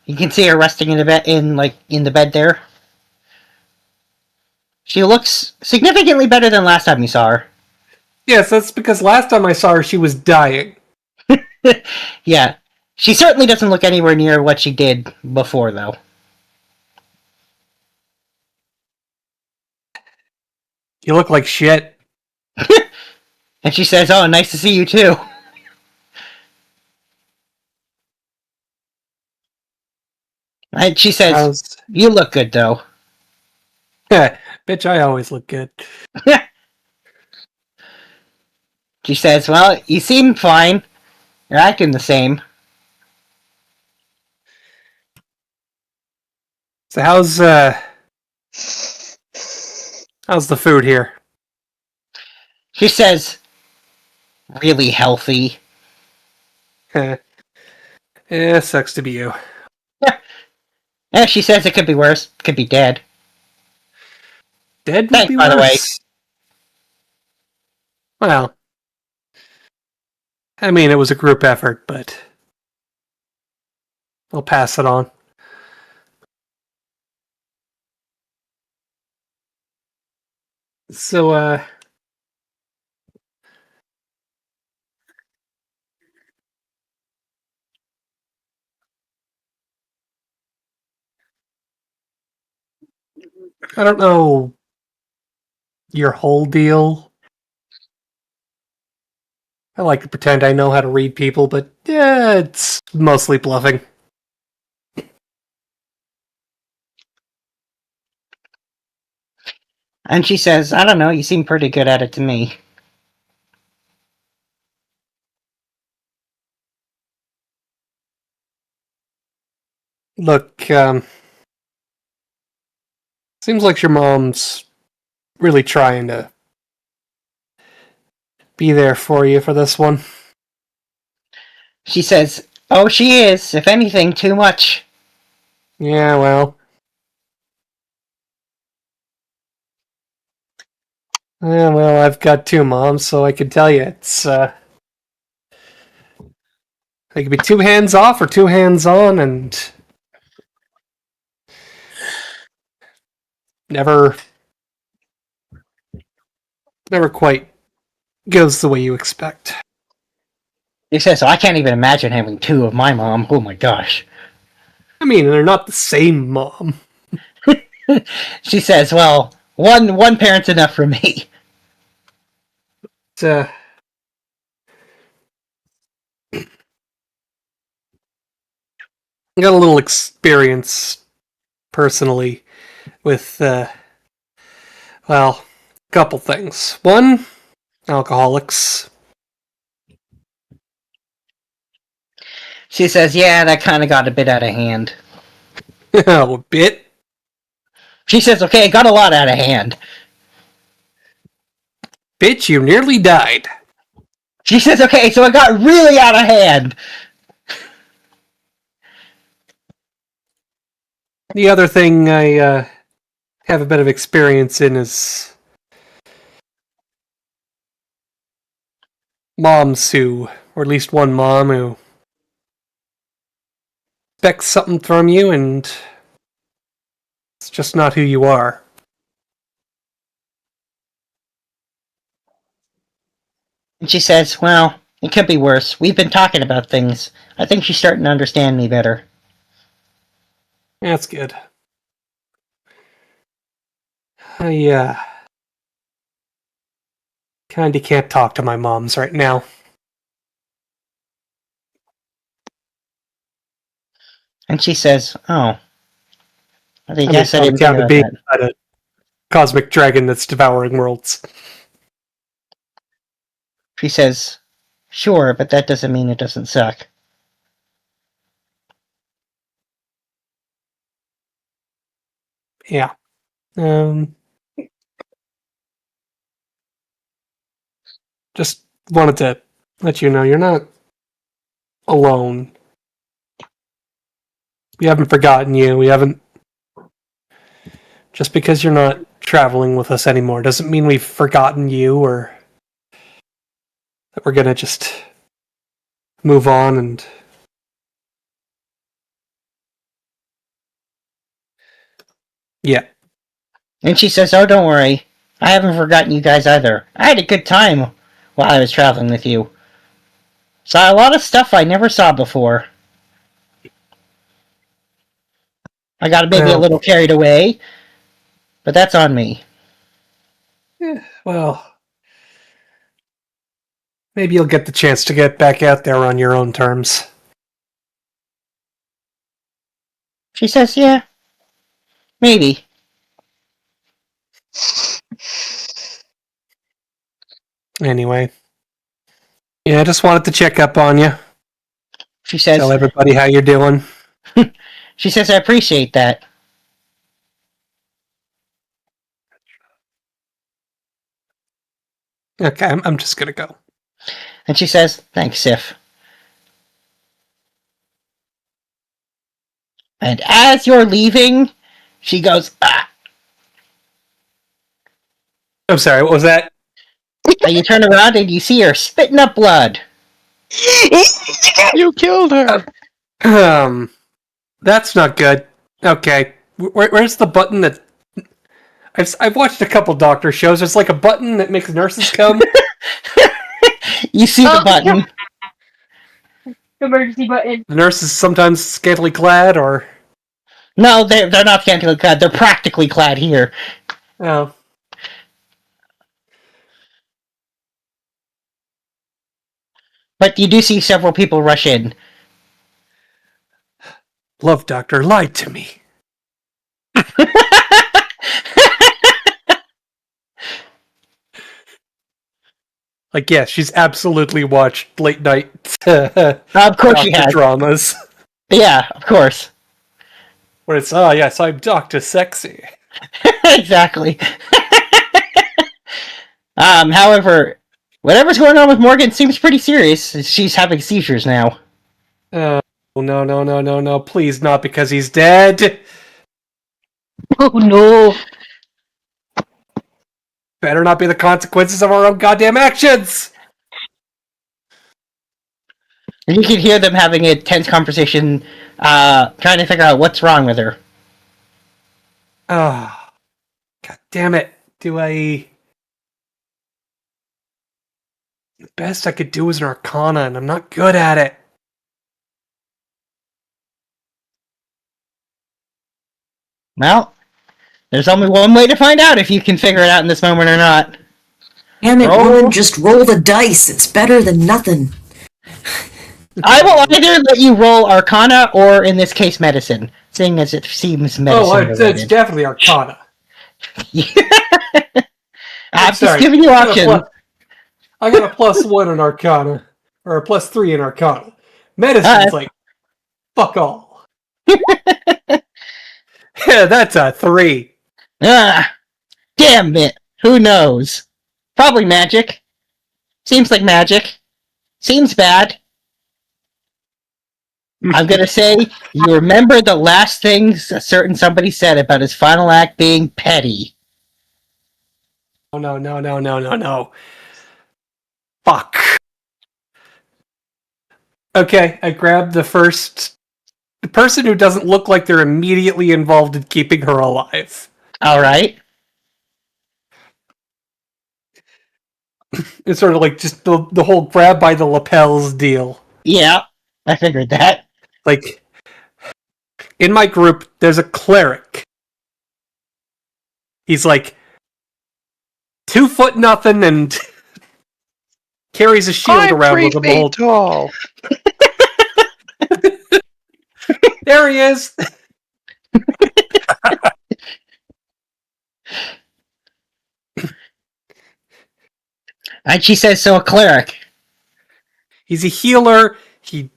You can see her resting in the bed there. She looks significantly better than last time you saw her. Yes, that's because last time I saw her, she was dying. Yeah. She certainly doesn't look anywhere near what she did before, though. You look like shit. And she says, oh, nice to see you, too. And she says, you look good, though. Bitch, I always look good. She says, well, you seem fine. You're acting the same. So how's the food here? She says, really healthy. Yeah, sucks to be you. Yeah, she says it could be worse. Could be dead. Dead would Thanks, be by the way. worse. Well, I mean, it was a group effort, but I'll pass it on. So, I don't know your whole deal. I like to pretend I know how to read people, but yeah, it's mostly bluffing. And she says, I don't know, you seem pretty good at it to me. Look, seems like your mom's really trying to be there for you for this one. She says, oh, she is. If anything, too much. Yeah, well. Yeah, well, I've got two moms, so I can tell you it's, they could be two hands off or two hands on, and never quite goes the way you expect. She says, so I can't even imagine having two of my mom. Oh my gosh. I mean, they're not the same mom. She says, well, one parent's enough for me. But, I got a little experience personally with, well, a couple things. One, alcoholics. She says, yeah, that kind of got a bit out of hand. A bit. She says, okay, it got a lot out of hand. Bitch, you nearly died. She says, okay, so it got really out of hand. The other thing I have a bit of experience in is moms who, or at least one mom who expects something from you and it's just not who you are. And she says, well, it could be worse. We've been talking about things. I think she's starting to understand me better. That's good. I kinda can't talk to my moms right now. And she says, oh. I guess I on didn't think account of about being that. a cosmic dragon that's devouring worlds. She says, sure, but that doesn't mean it doesn't suck. Yeah. Just wanted to let you know you're not alone. We haven't forgotten you. We haven't. Just because you're not traveling with us anymore doesn't mean we've forgotten you or that we're gonna just move on and. Yeah. And she says, oh, don't worry. I haven't forgotten you guys either. I had a good time while I was traveling with you. Saw a lot of stuff I never saw before. I got maybe a little carried away, but that's on me. Well, maybe you'll get the chance to get back out there on your own terms. She says, yeah, maybe. Anyway. Yeah, I just wanted to check up on you. She says, Tell everybody how you're doing. she says, I appreciate that. Okay, I'm just gonna go. And she says, thanks, Sif. And as you're leaving, she goes, ah. I'm sorry, what was that? And you turn around and you see her spitting up blood. You killed her! That's not good. Okay, where's the button that... I've watched a couple doctor shows. There's like a button that makes nurses come. You see the button. Emergency button. The nurse is sometimes scantily clad, or... No, they're not scantily clad. They're practically clad here. Oh. But you do see several people rush in. Love Doctor lied to me. Like, yeah, she's absolutely watched late night Of course she has. dramas. Yeah, of course. Where it's, oh yes, I'm Dr. Sexy. Exactly. However, whatever's going on with Morgan seems pretty serious. She's having seizures now. Oh, no, please not because he's dead. Oh no. Better not be the consequences of our own goddamn actions! And you can hear them having a tense conversation, trying to figure out what's wrong with her. Ah, god damn it. The best I could do is an Arcana, and I'm not good at it. Well, there's only one way to find out if you can figure it out in this moment or not. Damn it, Roll. woman, just roll the dice. It's better than nothing. I will either let you roll Arcana or, in this case, Medicine, seeing as it seems medicine It's definitely Arcana. I'm sorry. just giving you options. I got a +1 in Arcana. Or a +3 in Arcana. Medicine's like, fuck all. Yeah, that's a 3. Damn it. Who knows? Probably magic. Seems like magic. Seems bad. I'm gonna say you remember the last things a certain somebody said about his final act being petty. Oh, no. Fuck. Okay, I grabbed the person who doesn't look like they're immediately involved in keeping her alive. Alright. It's sort of like just the whole grab by the lapels deal. Yeah, I figured that. Like, in my group, there's a cleric. He's like 2 foot nothing and carries a shield around with him. I'm 3 feet tall. There he is. And she says, so a cleric. He's a healer. He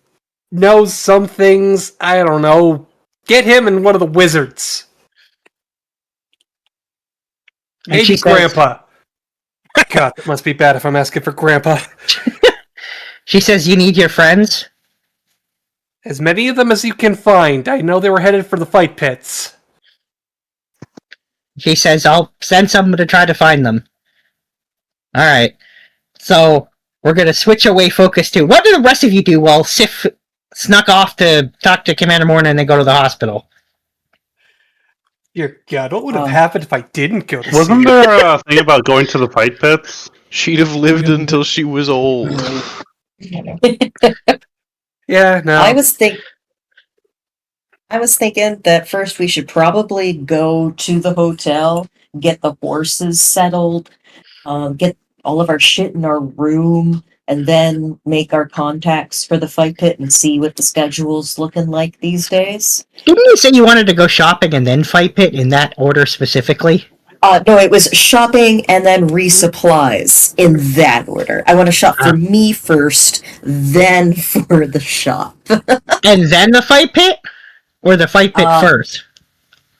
knows some things. I don't know. Get him and one of the wizards. And Maybe she says- Grandpa. God, that must be bad if I'm asking for Grandpa. She says, you need your friends? As many of them as you can find. I know they were headed for the fight pits. She says, I'll send someone to try to find them. Alright. So, we're gonna switch away focus to... What did the rest of you do while Sif snuck off to talk to Commander Morna and then go to the hospital? Dear God, what would have happened if I didn't go to Wasn't see there a thing about going to the fight pits? She'd have lived until she was old. Yeah, no. I was thinking that first we should probably go to the hotel, get the horses settled, get all of our shit in our room, and then make our contacts for the fight pit and see what the schedule's looking like these days. Didn't you say you wanted to go shopping and then fight pit in that order specifically? No, it was shopping and then resupplies in that order. I want to shop for me first, then for the shop. And then the fight pit? Or the fight pit first?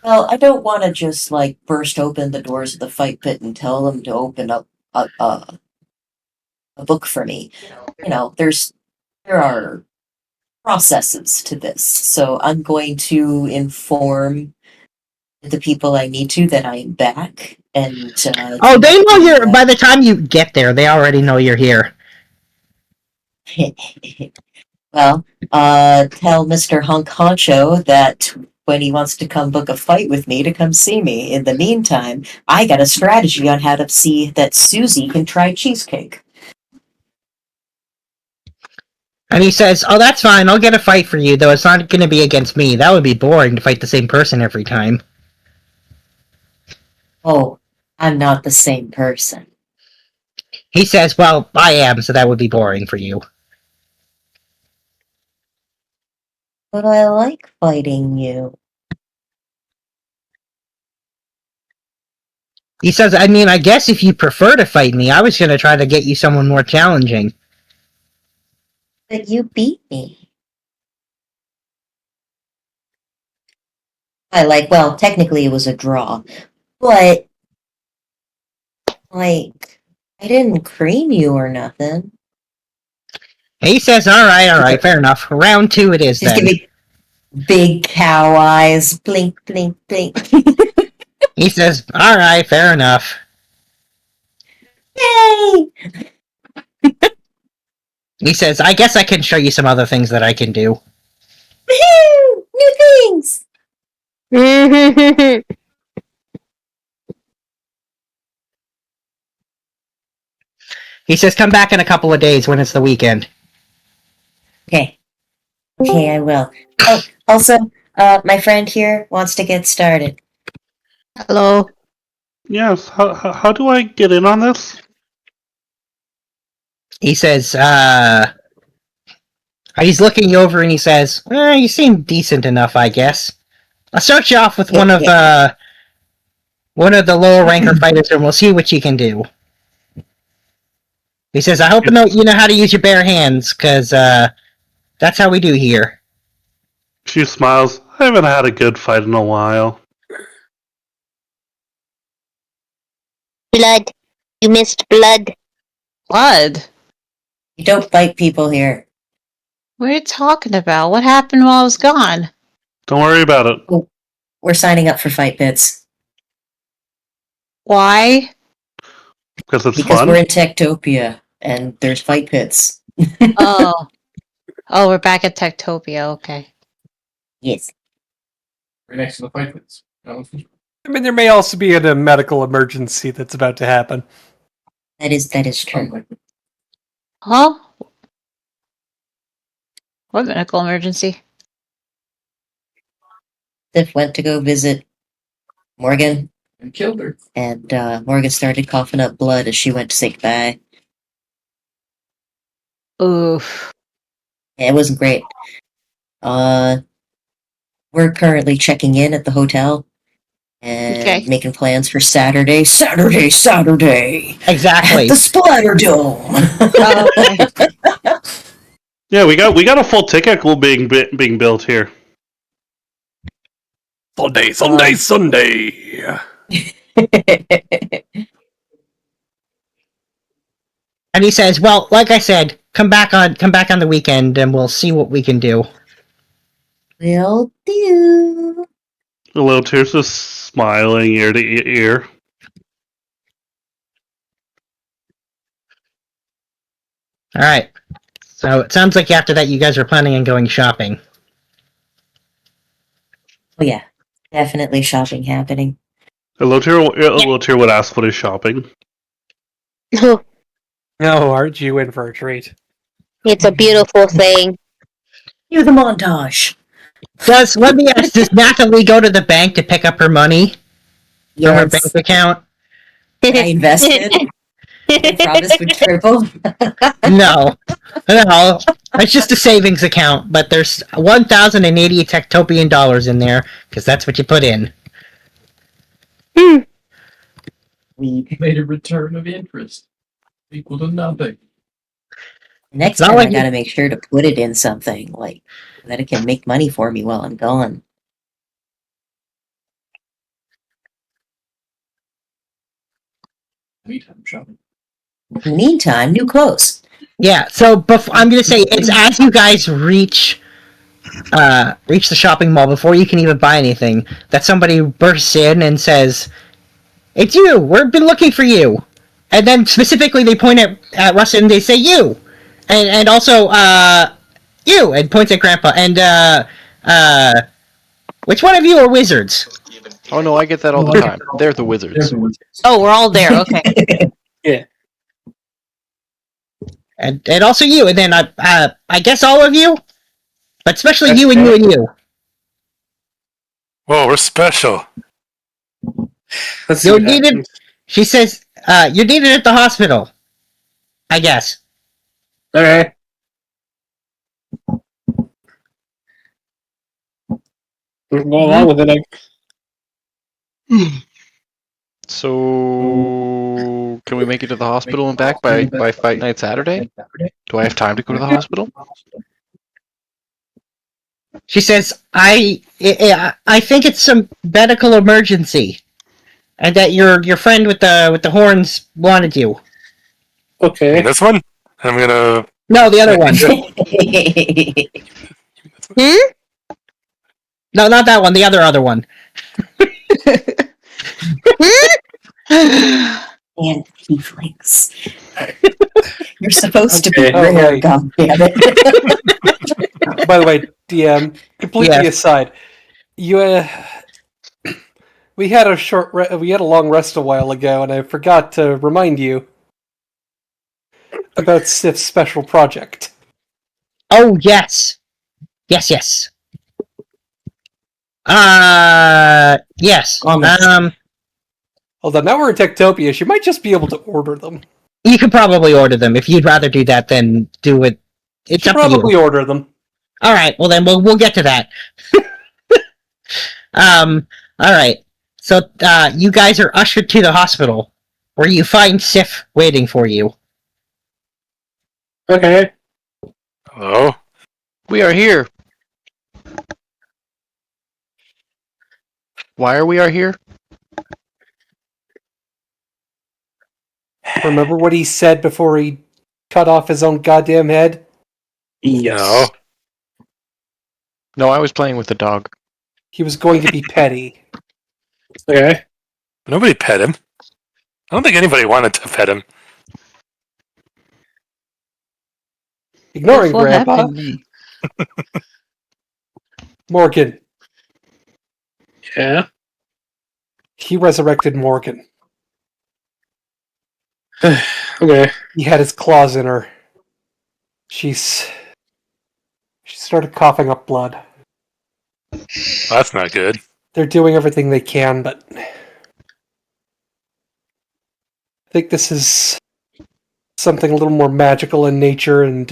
Well, I don't want to just like burst open the doors of the fight pit and tell them to open up a book for me. You know, there are processes to this, so I'm going to inform the people I need to that I am back. And Oh, they know you're... By the time you get there, they already know you're here. Well, tell Mr. Hunk Honcho that when he wants to come book a fight with me to come see me. In the meantime, I got a strategy on how to see that Susie can try cheesecake. And he says, oh, that's fine, I'll get a fight for you, though it's not going to be against me. That would be boring to fight the same person every time. Oh, I'm not the same person. He says, well, I am, so that would be boring for you. But I like fighting you. He says, I mean, I guess if you prefer to fight me, I was going to try to get you someone more challenging. But you beat me. Well, technically it was a draw. But, like, I didn't cream you or nothing. He says, alright, fair enough. Round 2 it is Just then. give me big cow eyes. Blink, blink, blink. He says, alright, fair enough. Yay! He says, I guess I can show you some other things that I can do. Woohoo! New things! He says, come back in a couple of days when it's the weekend. Okay. Okay, I will. Oh, also, my friend here wants to get started. Hello. Yes. How do I get in on this? He says, he's looking you over and he says, you seem decent enough, I guess. I'll start you off with one of the lower ranker fighters and we'll see what you can do. He says, I hope you know how to use your bare hands, because that's how we do here. She smiles. I haven't had a good fight in a while. Blood. You missed blood. Blood? You don't fight people here. What are you talking about? What happened while I was gone? Don't worry about it. We're signing up for fight pits. Why? Because it's Because fun. we're in Techtopia, and there's fight pits. Oh. Oh, we're back at Techtopia, okay. Yes. Right next to the fight pits. I mean, there may also be a medical emergency that's about to happen. That is true. Huh? What medical emergency? Sif went to go visit Morgan, And killed her. and Morgan started coughing up blood as she went to say goodbye. Oof. Yeah, it wasn't great. We're currently checking in at the hotel and Okay. making plans for Saturday. Saturday! Exactly. At the Splatter Dome! Oh, okay. Yeah, we got a full ticket being built here. Sunday. And he says, well, like I said, come back on the weekend and we'll see what we can do. Will do. The little tears just smiling ear to ear. Alright. So it sounds like after that you guys are planning on going shopping. Oh yeah, definitely shopping happening. Lotier would ask what is shopping. Oh, Oh, aren't you in for a treat? it's a beautiful thing. Cue the montage. Let me ask, does Natalie go to the bank to pick up her money from her bank Yes, account? I invested. I promised would triple. No. It's just a savings account, but there's 1,080 Tektopian dollars in there, because that's what you put in. Weed. Made a return of interest. Equal to nothing. Next Not time like I gotta make sure to put it in something like that it can make money for me while I'm gone. Meantime shopping. In the meantime, new clothes. Yeah, so I'm going to say, it's as you guys reach the shopping mall, before you can even buy anything, that somebody bursts in and says, it's you! We've been looking for you! And then specifically they point at Russ and they say, you! And also, you! And points at Grandpa. And, which one of you are wizards? Oh no, I get that all the time. They're the wizards. Oh, we're all there, okay. And also you, and then I guess all of you? But especially you and you and you. Whoa, we're special. Let's see You're what needed. happens. She says, you're needed at the hospital. I guess. Alright. Go along with it. So, can we make it to the hospital and back by fight night Saturday? Do I have time to go to the hospital? She says, I think it's some medical emergency, and that your friend with the horns wanted you. Okay. This one? I'm gonna. No, the other one. No, not that one. The other one. And tieflings. You're supposed to be Okay. rare, Okay. goddammit. By the way, DM, completely aside, you we had a we had a long rest a while ago, and I forgot to remind you about Sif's special project. Oh yes, yes. Yes. Although now we're in Techtopia, she might just be able to order them. You could probably order them if you'd rather do that than do it. It's Should up to probably you. order them. All right. Well, then we'll get to that. All right. So, you guys are ushered to the hospital, where you find Sif waiting for you. Okay. Hello? We are here. Why are we here? Remember what he said before he cut off his own goddamn head? Yes. No. No, I was playing with the dog. He was going to be petty. Okay. Nobody pet him. I don't think anybody wanted to pet him. Ignoring What Grandpa. happened to me? Morgan. Yeah. He resurrected Morgan. Okay. He had his claws in her. She started coughing up blood. Well, that's not good. They're doing everything they can, but I think this is something a little more magical in nature, and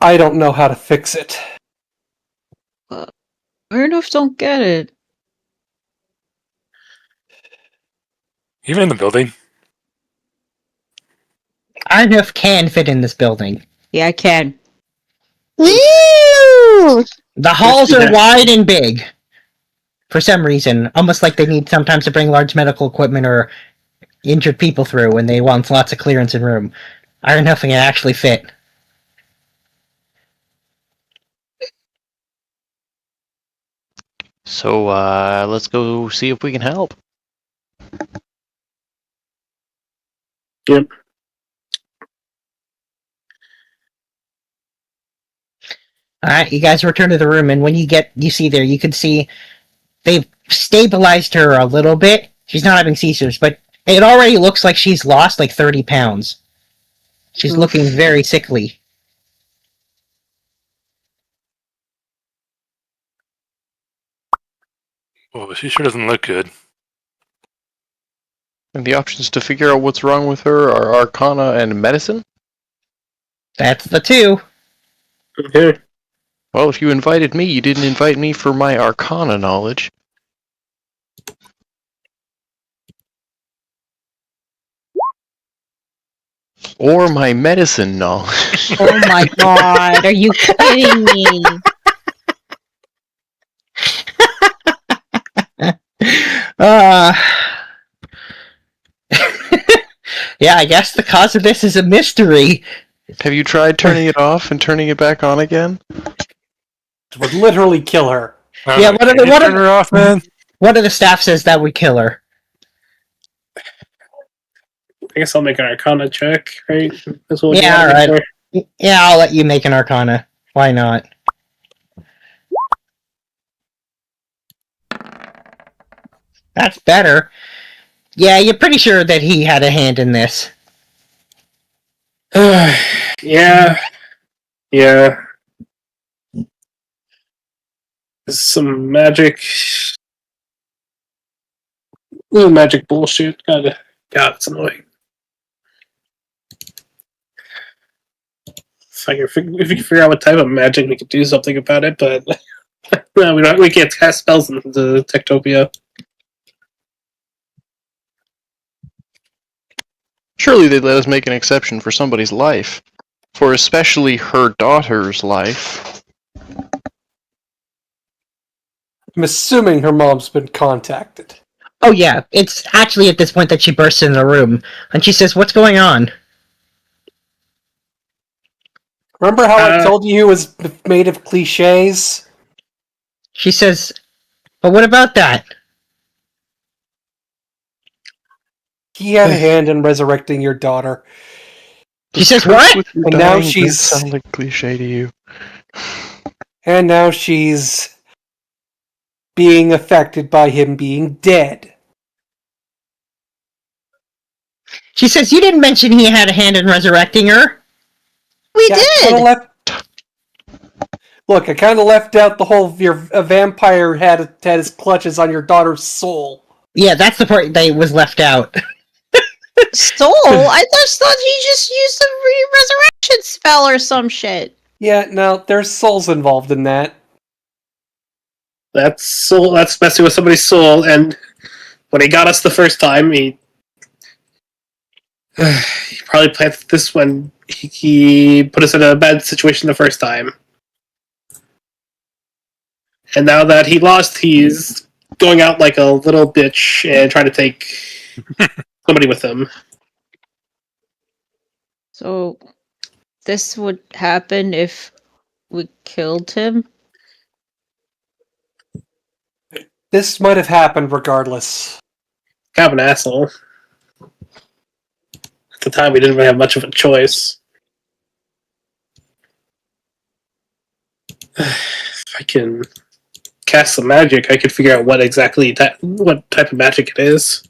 I don't know how to fix it. Ernest don't get it. Even in the building. Arnulf can fit in this building. Yeah, I can. Woo! The halls Yeah. are wide and big. For some reason, almost like they need sometimes to bring large medical equipment or injured people through, and they want lots of clearance and room. Arnulf can actually fit. So, let's go see if we can help. Yep. Alright, you guys return to the room, and when you see there, you can see they've stabilized her a little bit. She's not having seizures, but it already looks like she's lost like 30 pounds. She's looking very sickly. Oh, she sure doesn't look good. And the options to figure out what's wrong with her are Arcana and Medicine? That's the two. Okay. Well, if you invited me, you didn't invite me for my Arcana knowledge. Or my medicine knowledge. Oh my god, are you kidding me? Yeah, I guess the cause of this is a mystery. Have you tried turning it off and turning it back on again? It would literally kill her. Yeah, Can you turn her off, man? One of the staff says that would kill her. I guess I'll make an Arcana check, right? That's what Yeah, you want alright. for. Yeah, I'll let you make an Arcana. Why not? That's better. Yeah, you're pretty sure that he had a hand in this. Yeah. Yeah. Some magic. Little magic bullshit. God, it's annoying. If we can figure out what type of magic, we could do something about it, but No, we can't cast spells into Techtopia. Surely they'd let us make an exception for somebody's life. For especially her daughter's life. I'm assuming her mom's been contacted. Oh yeah, it's actually at this point that she bursts in the room, and she says, "What's going on?" Remember how I told you he was made of cliches? She says, "But what about that?" He had a hand in resurrecting your daughter. She says, "What?" And now she's sound like cliche to you. And now she's being affected by him being dead. She says, "You didn't mention he had a hand in resurrecting her." We Yeah, did! Look, I kind of left out the whole a vampire had his clutches on your daughter's soul. Yeah, that's the part that was left out. Soul? I just thought he just used a resurrection spell or some shit. Yeah, no, there's souls involved in that. That's soul. That's messing with somebody's soul. And when he got us the first time, he probably planted this when he put us in a bad situation the first time. And now that he lost, he's going out like a little bitch and trying to take somebody with him. So, this would happen if we killed him? This might have happened regardless. Kind of an asshole. At the time, we didn't really have much of a choice. If I can cast some magic, I could figure out what exactly what type of magic it is.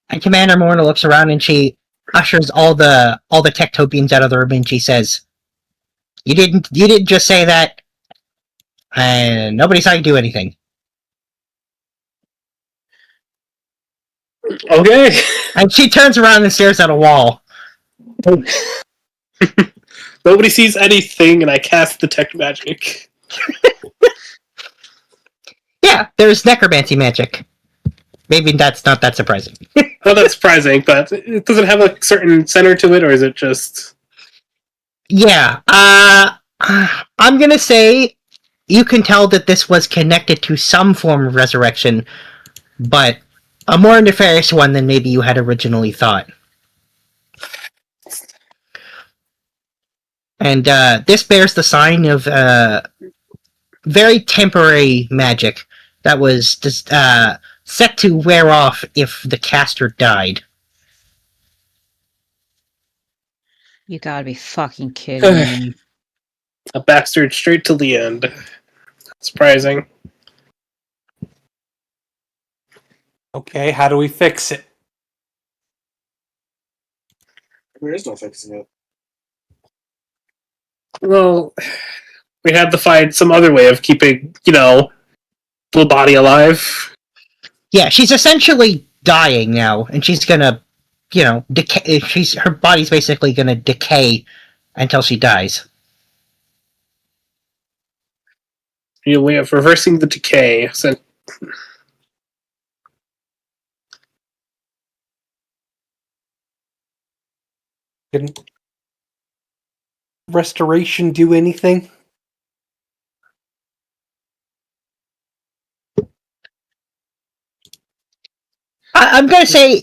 And Commander Morna looks around and she ushers all the Techtopians out of the room and she says, You didn't just say that, and nobody saw you do anything." Okay. And she turns around and stares at a wall. Nobody sees anything, and I cast detect magic. Yeah, there's necromancy magic. Maybe that's not that surprising. Well, that's surprising, but it doesn't have a certain center to it, or is it just... Yeah, I'm gonna say you can tell that this was connected to some form of resurrection, but a more nefarious one than maybe you had originally thought. And this bears the sign of very temporary magic that was just, set to wear off if the caster died. You gotta be fucking kidding me. A bastard straight to the end. Surprising. Okay, how do we fix it? There is no fixing it. Well, we had to find some other way of keeping, the body alive. Yeah, she's essentially dying now, and she's gonna, decay. Her body's basically gonna decay until she dies. A way of reversing the decay. So, Can restoration do anything? I'm gonna say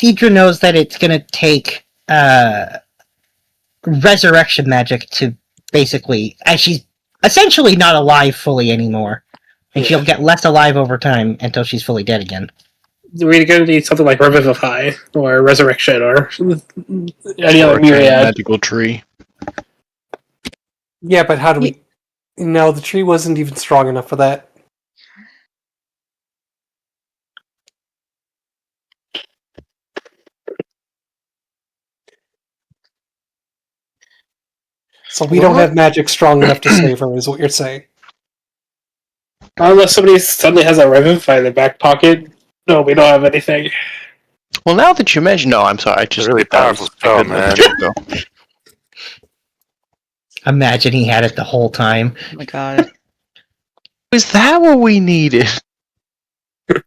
Deidre knows that it's gonna take resurrection magic to basically, as she's essentially not alive fully anymore, and she'll get less alive over time until she's fully dead again. we're going to need something like Revivify, or Resurrection, or any other myriad. Magical tree. Yeah, but how do we... No, the tree wasn't even strong enough for that. So we don't have magic strong enough to save her, is what you're saying. Unless somebody suddenly has a Revivify in their back pocket. No, we don't have anything. Well, now that you mention, no, I'm sorry. I just really powerful spell, man. Imagine he had it the whole time. Oh my god. Is that what we needed? I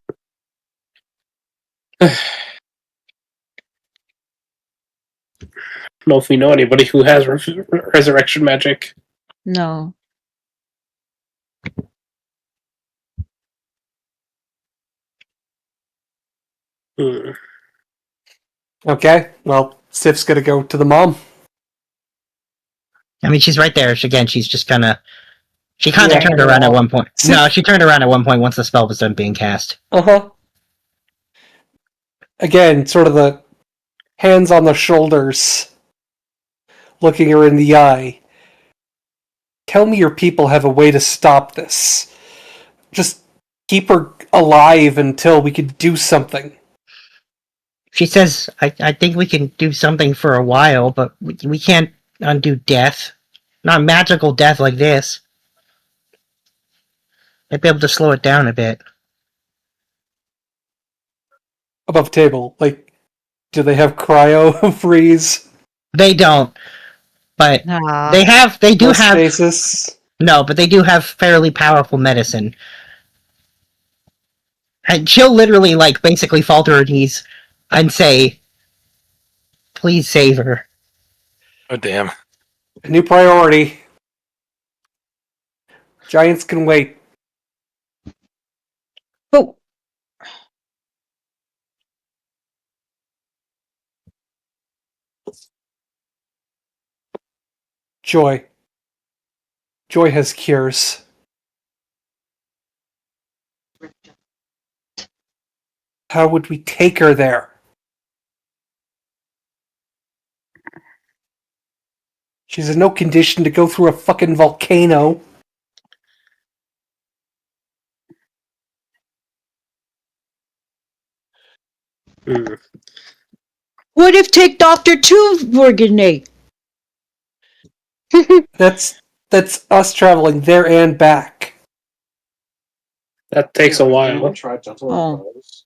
don't know if we know anybody who has resurrection magic. No. Hmm. Okay, well, Sif's gonna go to the mom. I mean, she's right there. She's just kind of... She kind of Yeah. turned around at one point. Sif- No, she turned around at one point once the spell was done being cast. Uh-huh. Again, sort of the hands on the shoulders, looking her in the eye. Tell me your people have a way to stop this. Just keep her alive until we can do something. She says, I think we can do something for a while, but we can't undo death. Not magical death like this. Might be able to slow it down a bit. Above table, like, do they have cryo freeze? They don't. But Ah. they do No have... stasis? No, but they do have fairly powerful medicine. And she'll literally, like, basically fall to her knees and say, please save her. Oh, damn. A new priority. Giants can wait. Oh. Joy. Joy has cures. How would we take her there? She's in no condition to go through a fucking volcano. Hmm. What if take Dr. Tuvborgenate? That's us traveling there and back. That takes a while. Try gentle Oh. repose.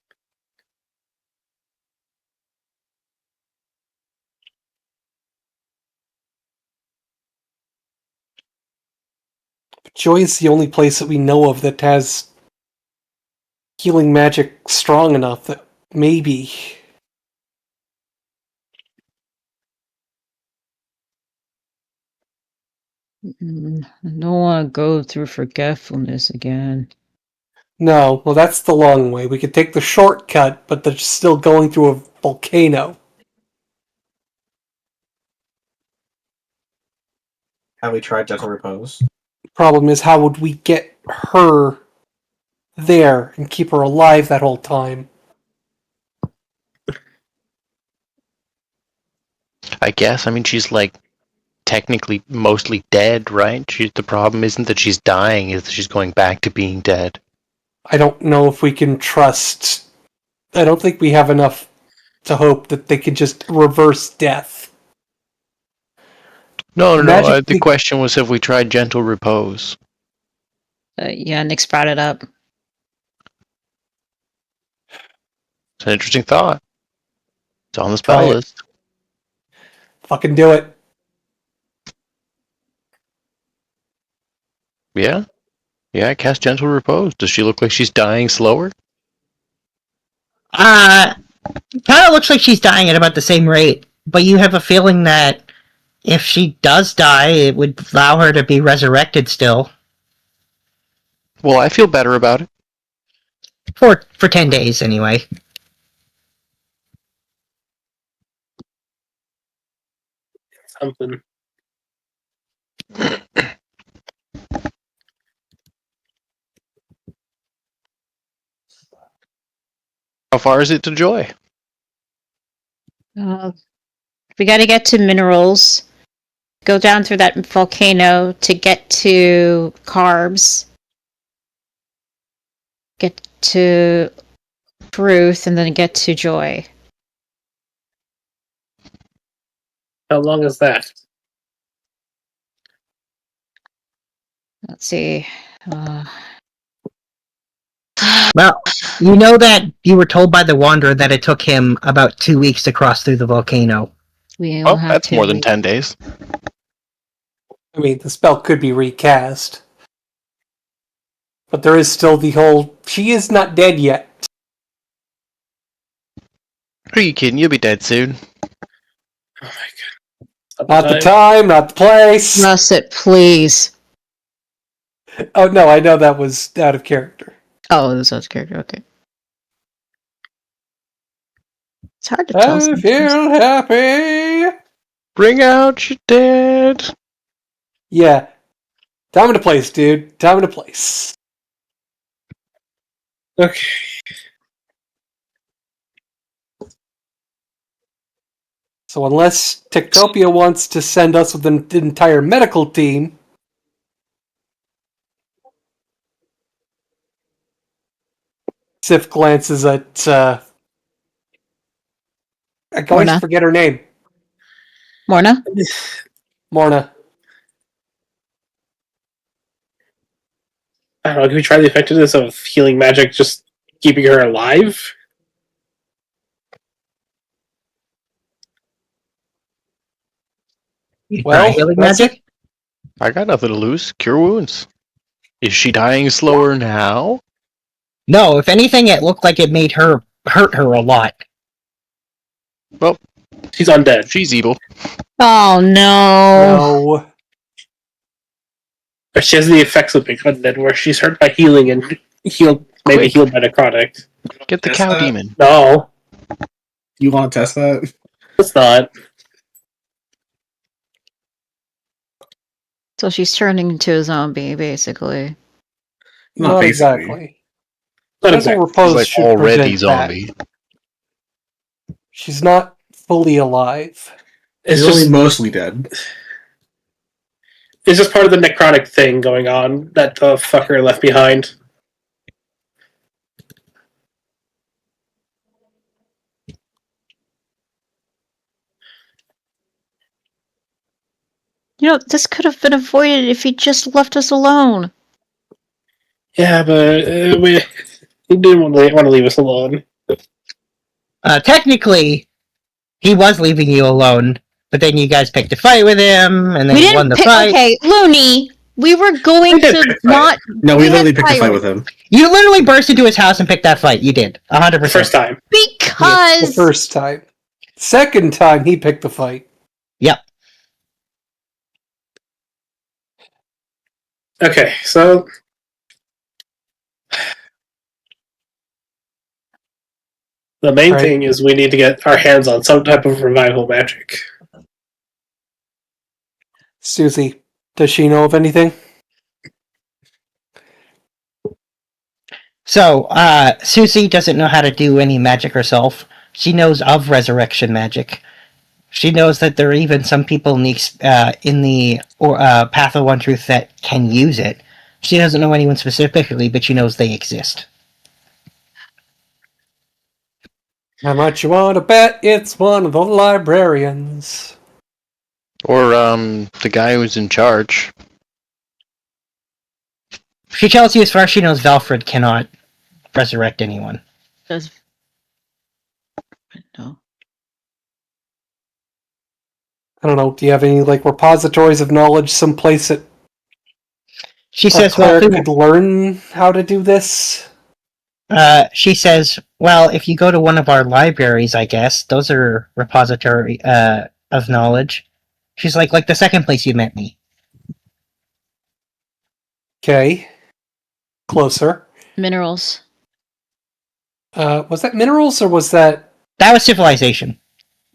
Joy is the only place that we know of that has healing magic strong enough that maybe. I don't want to go through forgetfulness again. No, well, that's the long way. We could take the shortcut, but they're still going through a volcano. Have we tried gentle repose? Problem is, how would we get her there and keep her alive that whole time? I guess. I mean, she's like technically mostly dead, right? The problem isn't that she's dying; is that she's going back to being dead. I don't know if we can trust. I don't think we have enough to hope that they can just reverse death. No. Magic- The question was, have we tried gentle repose? Yeah, Nick's brought it up. It's an interesting thought. It's on the Try spell it. list. Fucking do it. Yeah. Cast gentle repose. Does she look like she's dying slower? Kind of looks like she's dying at about the same rate, but you have a feeling that if she does die, it would allow her to be resurrected still. Well, I feel better about it. For 10 days, anyway. Something. How far is it to Joy? We got to get to minerals. Go down through that volcano to get to carbs. Get to truth, and then get to joy. How long is that? Let's see. Well, you know that you were told by the Wanderer that it took him about 2 weeks to cross through the volcano. We Oh, will have that's to more than 10 days. I mean, the spell could be recast. But there is still the whole, she is not dead yet. Are you kidding? You'll be dead soon. Oh my god. Not the time, not the place. Russet, please. Oh no, I know that was out of character. Oh, this was character. Okay. It's hard to tell. I sometimes. feel happy. Bring out your dead. Yeah. Time and a place, dude. Time and a place. Okay. So unless Techtopia wants to send us with an entire medical team, Sif glances at I always Morna. forget her name. Morna? Morna. I don't know, can we try the effectiveness of healing magic just keeping her alive? Well, healing that's magic? I got nothing to lose. Cure wounds. Is she dying slower now? No, if anything, it looked like it made her hurt her a lot. Well, she's undead. She's evil. Oh no. No. But she has the effects of being undead, where she's hurt by healing and healed, maybe Quick. healed by necrotic. Get the Test cow that. demon. No, You want to test that? it's not. So she's turning into a zombie, basically. Not basically. exactly. Not That's exactly. what repose She's like should already prevent zombie. that. She's not fully alive. It's She's only just, mostly dead. it's just part of the necrotic thing going on that the fucker left behind. You know, this could have been avoided if he just left us alone. Yeah, but we didn't want to leave us alone. Technically, he was leaving you alone, but then you guys picked a fight with him, and then We he won didn't the pick. fight. Okay, Looney, we were going We did to pick a fight. not. No, we We literally had picked a fight fire. with him. You literally burst into his house and picked that fight. You did. 100%. The first time. The Because first time. Second time, he picked the fight. Yep. Okay, so the main Right. thing is we need to get our hands on some type of revival magic. Susie, does she know of anything? So, Susie doesn't know how to do any magic herself. She knows of resurrection magic. She knows that there are even some people in the Path of One Truth that can use it. She doesn't know anyone specifically, but she knows they exist. How much you want to bet it's one of the librarians? Or the guy who's in charge. She tells you as far as she knows, Valfred cannot resurrect anyone. does no. I don't know. Do you have any repositories of knowledge someplace that She a says, well, cleric could learn how to do this? she says, well, if you go to one of our libraries, I guess those are repository of knowledge. She's like the second place you met me. Okay. Closer. Minerals. Was that minerals or was that... That was civilization.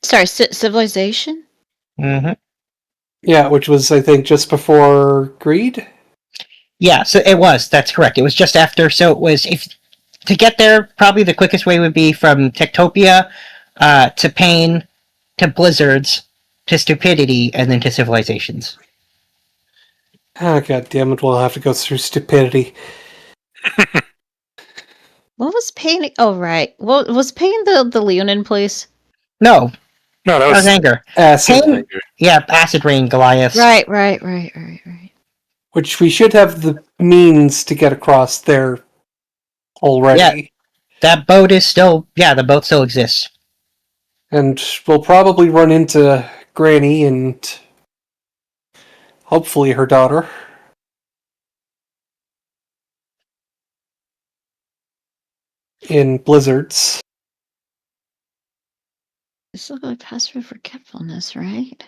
Sorry, civilization. Mm-hmm. Yeah, which was, I think, just before greed? Yeah, so it was. That's correct. It was just after. So it was to get there. Probably the quickest way would be from Techtopia to pain to blizzards to stupidity and then to civilizations. Ah, god damn it! We'll have to go through stupidity. What was pain? Oh, right. Well, was pain the Leonin place? No, No, that was anger. Acid, Pain, yeah, acid rain, Goliath. Right. which we should have the means to get across there already. That boat is still... Yeah, the boat still exists. And we'll probably run into Granny and hopefully her daughter. In blizzards. This looks like passive forgetfulness, right?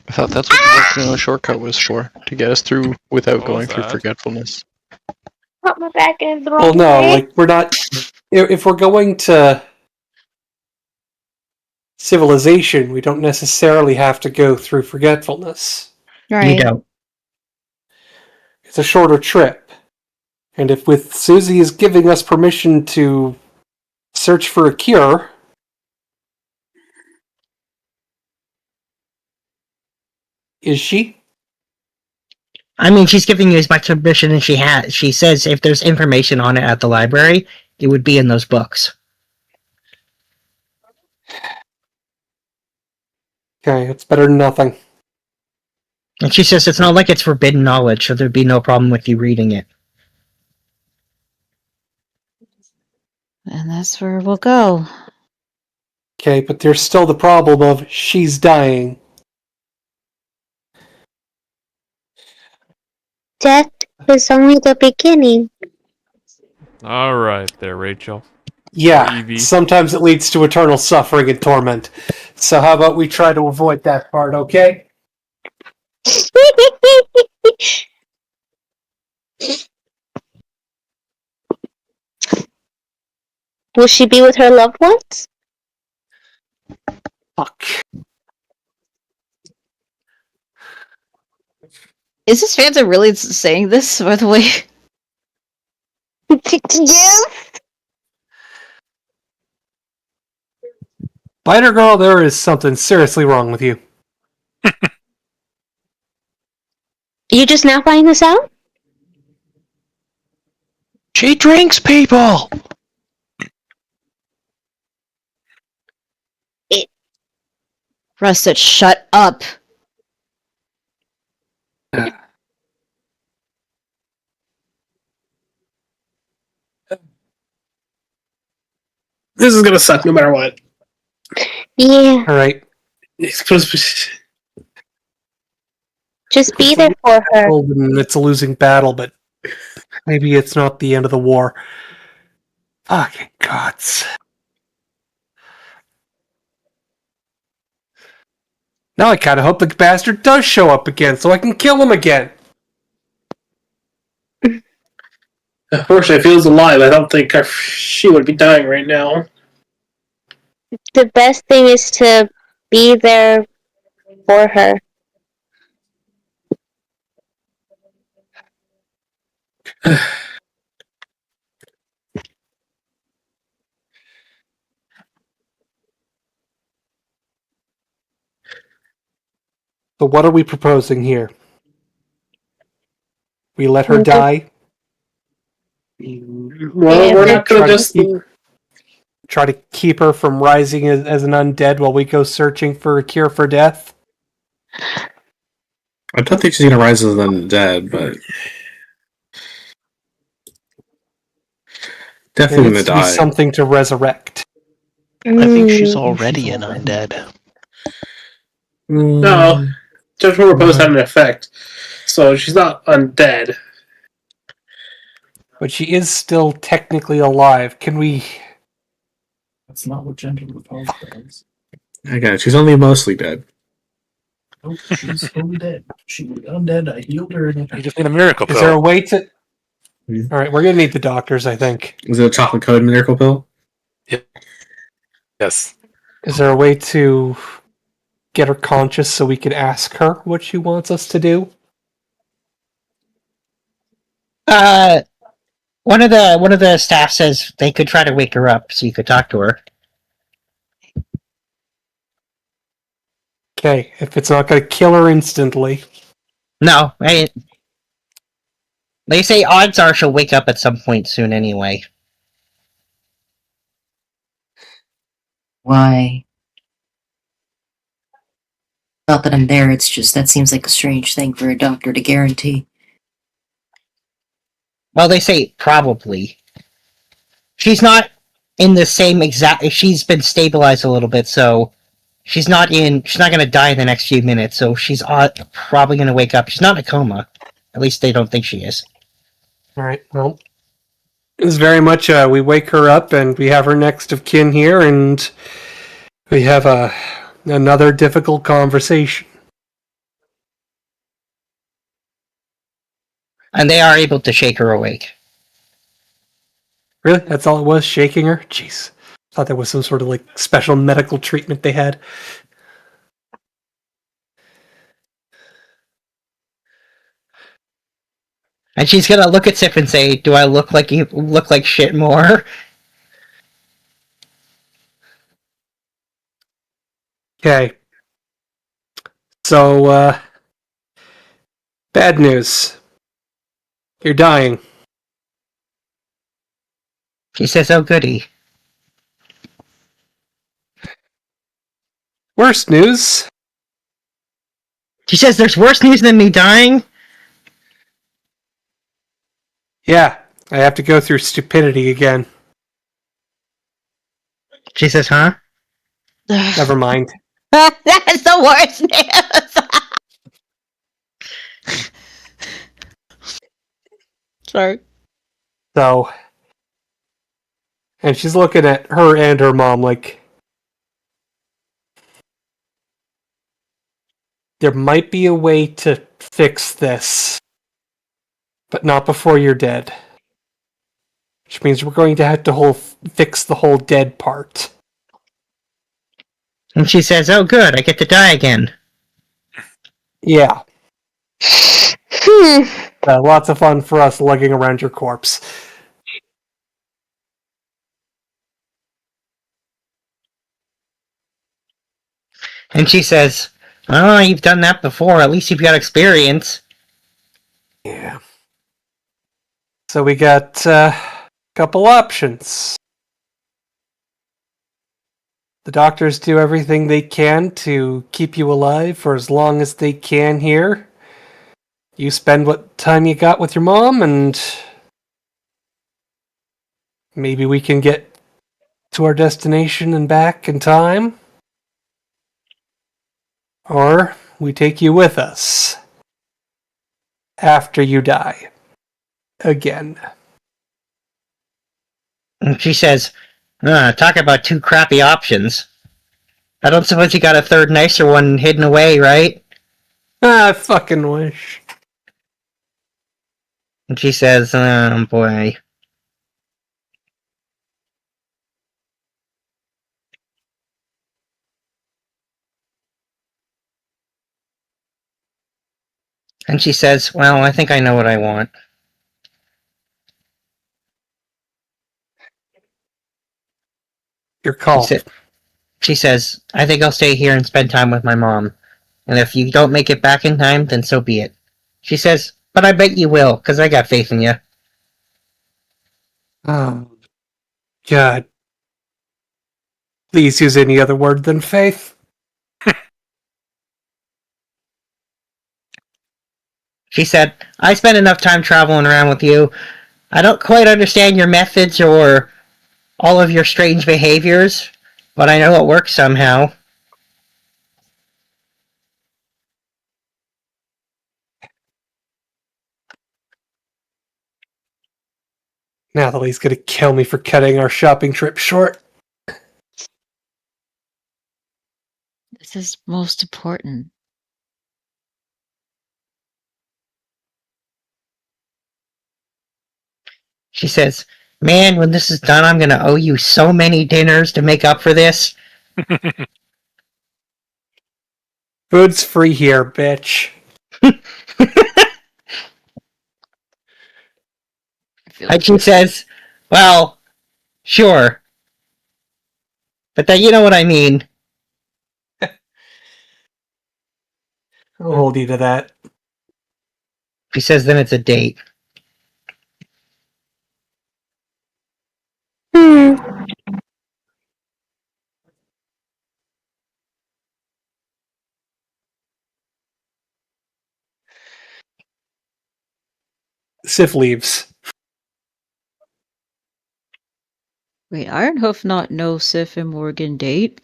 I thought that's what the volcano shortcut was for, to get us through without What going was through that? forgetfulness. Put my back in the Well, wrong no, way. like, we're not... If we're going to civilization, we don't necessarily have to go through forgetfulness. You don't. It's a shorter trip. And if with Susie is giving us permission to search for a cure... Is she? I mean, she's giving you as much permission as she has. She says if there's information on it at the library, it would be in those books. Okay, it's better than nothing. And she says it's not like it's forbidden knowledge, so there'd be no problem with you reading it. And that's where we'll go. Okay, but there's still the problem of she's dying. Death is only the beginning. All right, there, Rachel. Yeah, Evie. sometimes it leads to eternal suffering and torment. So how about we try to avoid that part, okay? Will she be with her loved ones? Fuck. Is this Fanta really saying this, by the way? Yes. Biter girl, there is something seriously wrong with you. You just now finding this out? She drinks people! Russet, shut up. This is gonna suck no matter what. Yeah. Alright. It's supposed to be... Just be there for her. It's a losing battle, but maybe it's not the end of the war. Fucking gods. Now I kinda hope the bastard does show up again so I can kill him again. Unfortunately, if he was alive, I don't think she would be dying right now. The best thing is to be there for her. So what are we proposing here? We let her Mhm. die? Well, we're not gonna just... Try to keep her from rising as an undead while we go searching for a cure for death? I don't think she's gonna rise as an undead, but definitely There needs gonna to be die. something to resurrect. I think she's already an undead. No, Judgment Repose had an effect, so she's not undead. But she is still technically alive. Can we... That's not what gentle repose does. Again, she's only mostly dead. Nope, she's fully dead. She was undead. I healed her. And You just need a miracle pill. Is there a way to... Hmm. Alright, we're gonna need the doctors, I think. Is it a chocolate coated miracle pill? Yes. Is there a way to get her conscious so we can ask her what she wants us to do? One of the staff says they could try to wake her up so you could talk to her. Okay, if it's not gonna kill her instantly. No, they say odds are she'll wake up at some point soon anyway. Why? Not that I'm there, it's just that seems like a strange thing for a doctor to guarantee. Well, they say probably. She's not in the same exact. She's been stabilized a little bit, so she's not in. She's not going to die in the next few minutes. So she's probably going to wake up. She's not in a coma. At least they don't think she is. All right. Well, it's very much. We wake her up, and we have her next of kin here, and we have another difficult conversation. And they are able to shake her awake. Really? That's all it was? Shaking her? Jeez. Thought there was some sort of like special medical treatment they had. And she's gonna look at Sif and say, "Do I look like you look like shit more?" Okay. So, bad news. You're dying. She says, "Oh goody." Worst news. She says, "There's worse news than me dying." Yeah, I have to go through stupidity again. She says, "Huh?" Never mind. That's the worst news. Sorry. So, and she's looking at her and her mom like, there might be a way to fix this, but not before you're dead. Which means we're going to have to fix the whole dead part. And she says, "Oh good, I get to die again." Yeah. Lots of fun for us lugging around your corpse. And she says, "Oh, you've done that before. At least you've got experience." Yeah. So we got a couple options. The doctors do everything they can to keep you alive for as long as they can here. You spend what time you got with your mom, and maybe we can get to our destination and back in time. Or we take you with us after you die. Again. And she says, "Talk about two crappy options. I don't suppose you got a third nicer one hidden away, right?" I fucking wish. And she says, "Oh boy." And she says, "Well, I think I know what I want." Your call. She says, "I think I'll stay here and spend time with my mom. And if you don't make it back in time, then so be it." She says, "But I bet you will, because I got faith in you." Oh, God. Please use any other word than faith. She said, "I spent enough time traveling around with you. I don't quite understand your methods or all of your strange behaviors, but I know it works somehow." Natalie's gonna kill me for cutting our shopping trip short. This is most important. She says, "Man, when this is done, I'm going to owe you so many dinners to make up for this." Food's free here, bitch. And she says, "Well, sure. But then you know what I mean." I'll hold you to that. She says, "Then it's a date." Sif leaves. Wait, Ironhoof not know Sif and Morgan date?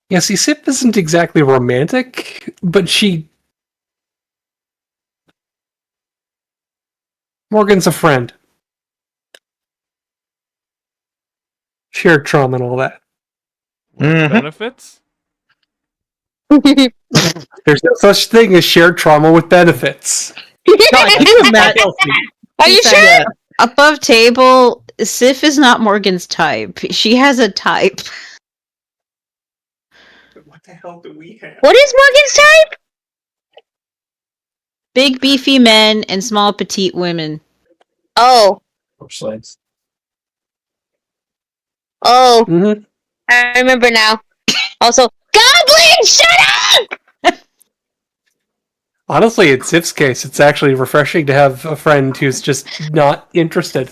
Yeah, see, Sif isn't exactly romantic, but Morgan's a friend. Shared trauma and all that. Benefits? There's no such thing as shared trauma with benefits. God, can you imagine? Are you sure? Yeah. Above table, Sif is not Morgan's type. She has a type. What the hell do we have? What is Morgan's type? Big beefy men and small petite women. Oh. Slides. Oh. Mm-hmm. I remember now. Also, Goblin, shut up! Honestly, in Sif's case, it's actually refreshing to have a friend who's just not interested.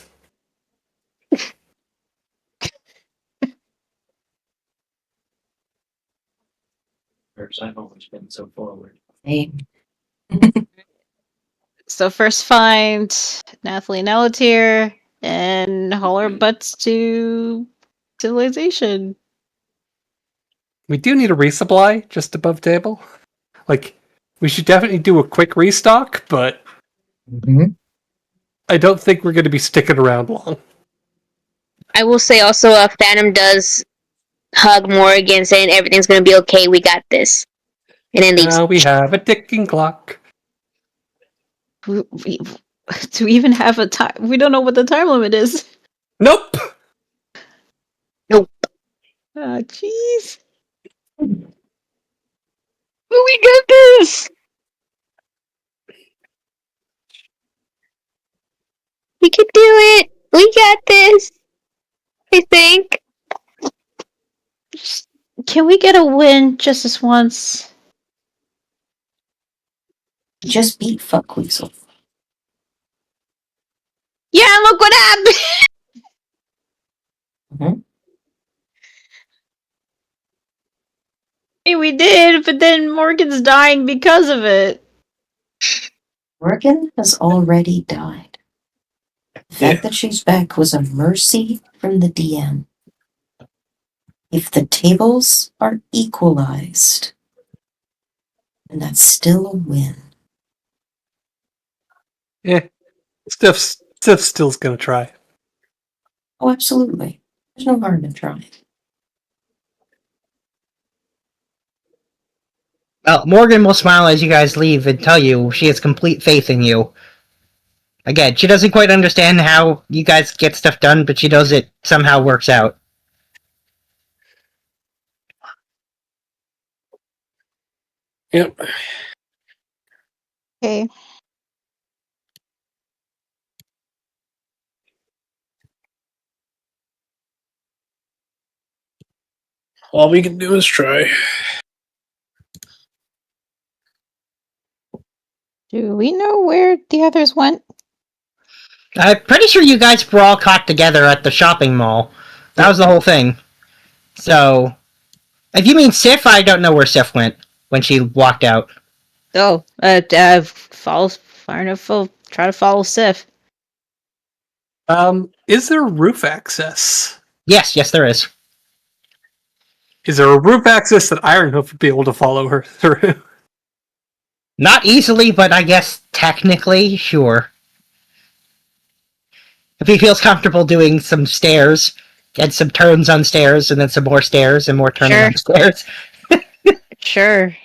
I've always been so forward. Hey. So first find Nathalie Nellatier and haul our butts to civilization. We do need a resupply just above table. Like, we should definitely do a quick restock, but I don't think we're going to be sticking around long. I will say also, Phantom does hug Morgan, saying everything's gonna be okay. We got this, and then leaves. Now we have a ticking clock. Do we even have a time? We don't know what the time limit is. Nope. Nope. Ah, jeez. We got this. We can do it. We got this. I think. Can we get a win just this once? Just beat Fuckweasel. Yeah, look what happened! Hey, we did, but then Morgan's dying because of it. Morgan has already died. The fact that she's back was a mercy from the DM. If the tables are equalized, then that's still a win. Yeah. Sif's still going to try. Oh, absolutely. There's no harm in trying. Well, Morgan will smile as you guys leave and tell you she has complete faith in you. Again, she doesn't quite understand how you guys get stuff done, but she knows it somehow works out. Yep. Okay. All we can do is try. Do we know where the others went? I'm pretty sure you guys were all caught together at the shopping mall. That was the whole thing. So, if you mean Sif, I don't know where Sif went when she walked out. Oh, follow far enough. Try to follow Sif. Is there roof access? Yes, there is. Is there a roof access that Ironhoof would be able to follow her through? Not easily, but I guess technically, sure. If he feels comfortable doing some stairs, and some turns on stairs, and then some more stairs, and more turning on stairs. Sure.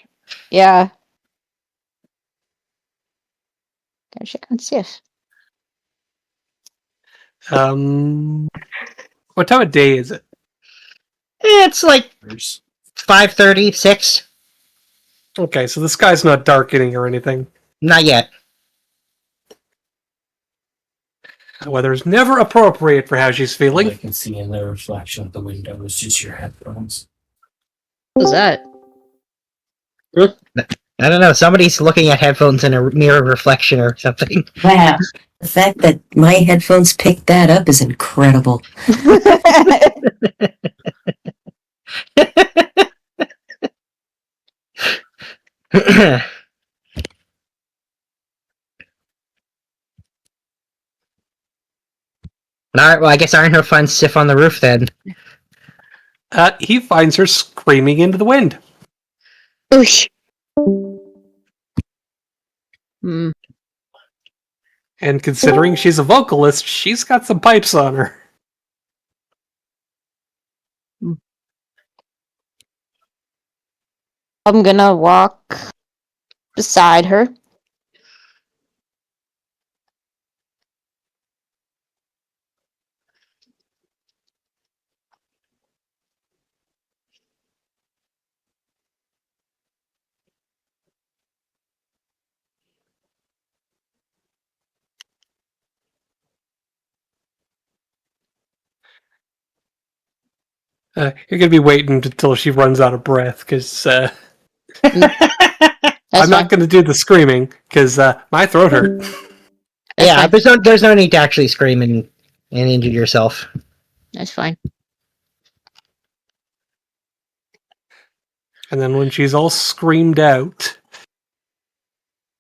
Yeah. Gotta check on Sif. What time of day is it? It's like 5:30, 6. Okay, so the sky's not darkening or anything. Not yet. The weather's never appropriate for how she's feeling. All I can see in the reflection of the window is just your headphones. What's that? I don't know. Somebody's looking at headphones in a mirror reflection or something. Wow. The fact that my headphones picked that up is incredible. Alright, well, I guess Ironhoof finds Sif on the roof then. He finds her screaming into the wind. Oosh. Hmm. And considering she's a vocalist, she's got some pipes on her. I'm gonna walk beside her. You're gonna be waiting until she runs out of breath, because I'm That's not gonna do the screaming, because my throat hurt. That's Yeah, fine. there's no need to actually scream and injure yourself. That's fine. And then when she's all screamed out,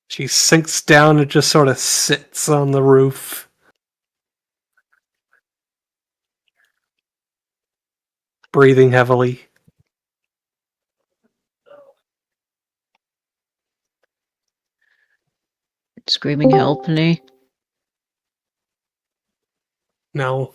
she sinks down and just sort of sits on the roof. Breathing heavily. Screaming help me. No.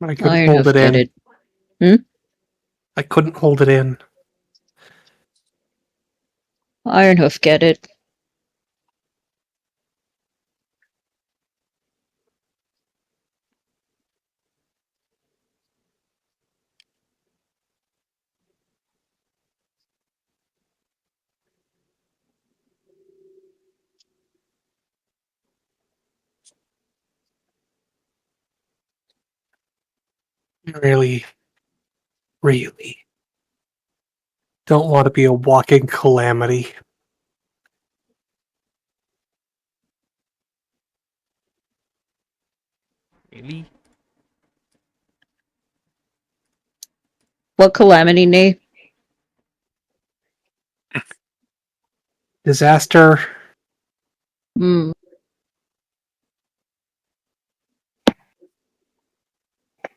I couldn't hold it in. I couldn't hold it in. Ironhoof, get it. Really, really don't want to be a walking calamity. Really? What calamity, Nate? Disaster. Hmm.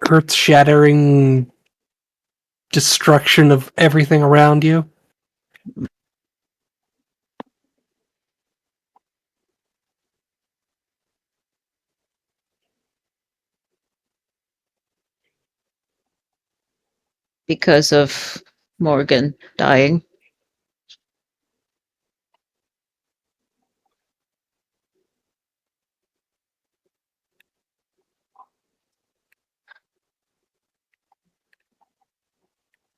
Earth-shattering destruction of everything around you. Because of Morgan dying.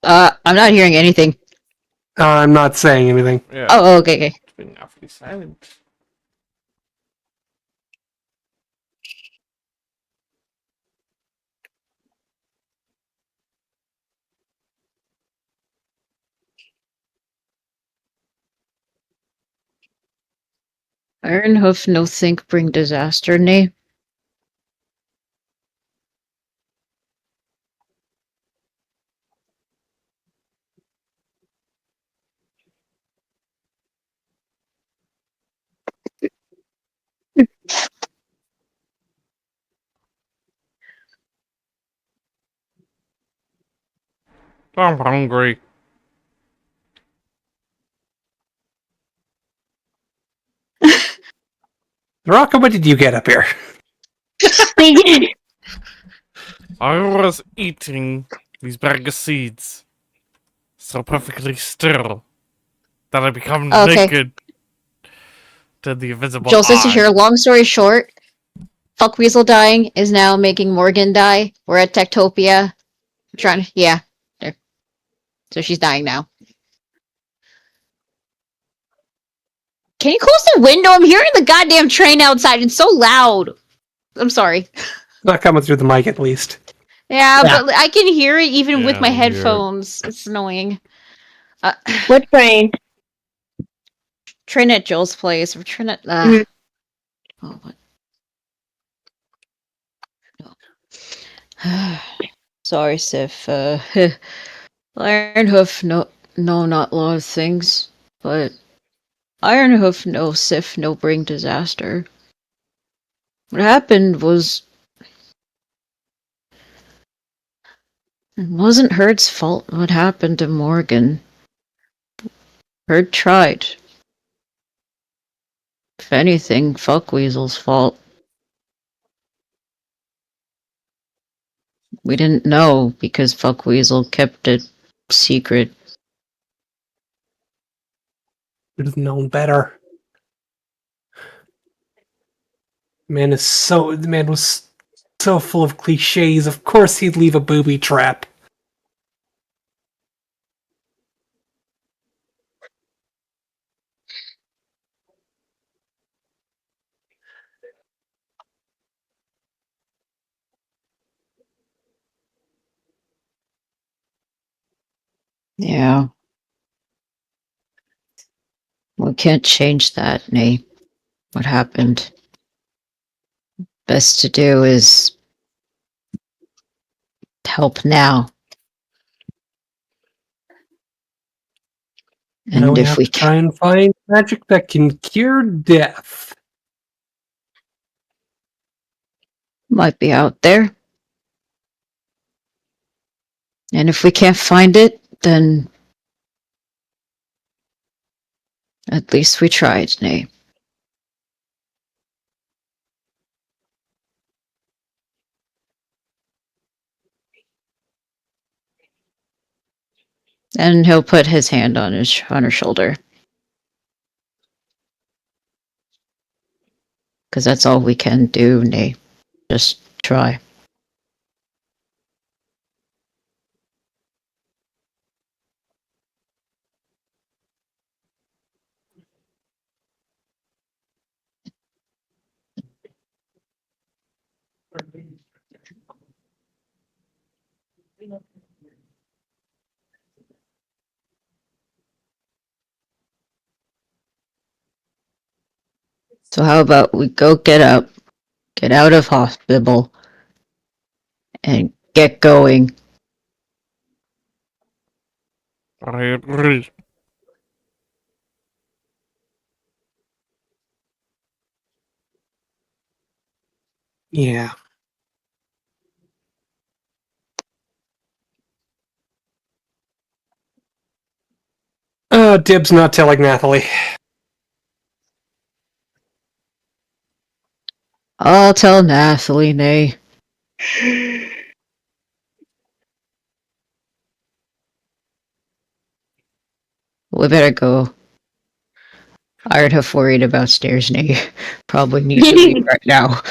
I'm not hearing anything. I'm not saying anything. Yeah. Oh, okay, okay. It's been awfully silent. Ironhoof no think bring disaster, Nate. I'm hungry. Naraka, when did you get up here? I was eating these bag of seeds so perfectly still that I become Okay. naked to the invisible Joel says eye. here, long story short, Fuckweasel dying is now making Morgan die. We're at Techtopia. Yeah. There. So she's dying now. Can you close the window? I'm hearing the goddamn train outside. It's so loud. I'm sorry. Not coming through the mic, at least. Yeah, but I can hear it even with Yeah, my I hear it. headphones. It's annoying. What train? Train at Joel's place. We're trying to. Oh, what? Sorry, Sif. Ironhoof, no, not a lot of things, but Ironhoof, no Sif, no bring disaster. What happened was it wasn't Herd's fault what happened to Morgan. Herd tried. If anything, Fuckweasel's fault. We didn't know because Fuckweasel kept it secret. Should have known better. The man was so full of cliches. Of course he'd leave a booby trap. Yeah. We can't change that, Nate. What happened? Best to do is help now. Now And we if have we to try and find magic that can cure death. might be out there. And if we can't find it, then at least we tried, Nate. And he'll put his hand on her shoulder. Because that's all we can do, Nate. Just try. So how about we go get up, get out of hospital, and get going. I agree. Yeah. Dib's not telling Nathalie. I'll tell Nathalie, Nay. We better go. I'd have worried about stairs, Nay. Probably need to leave right now.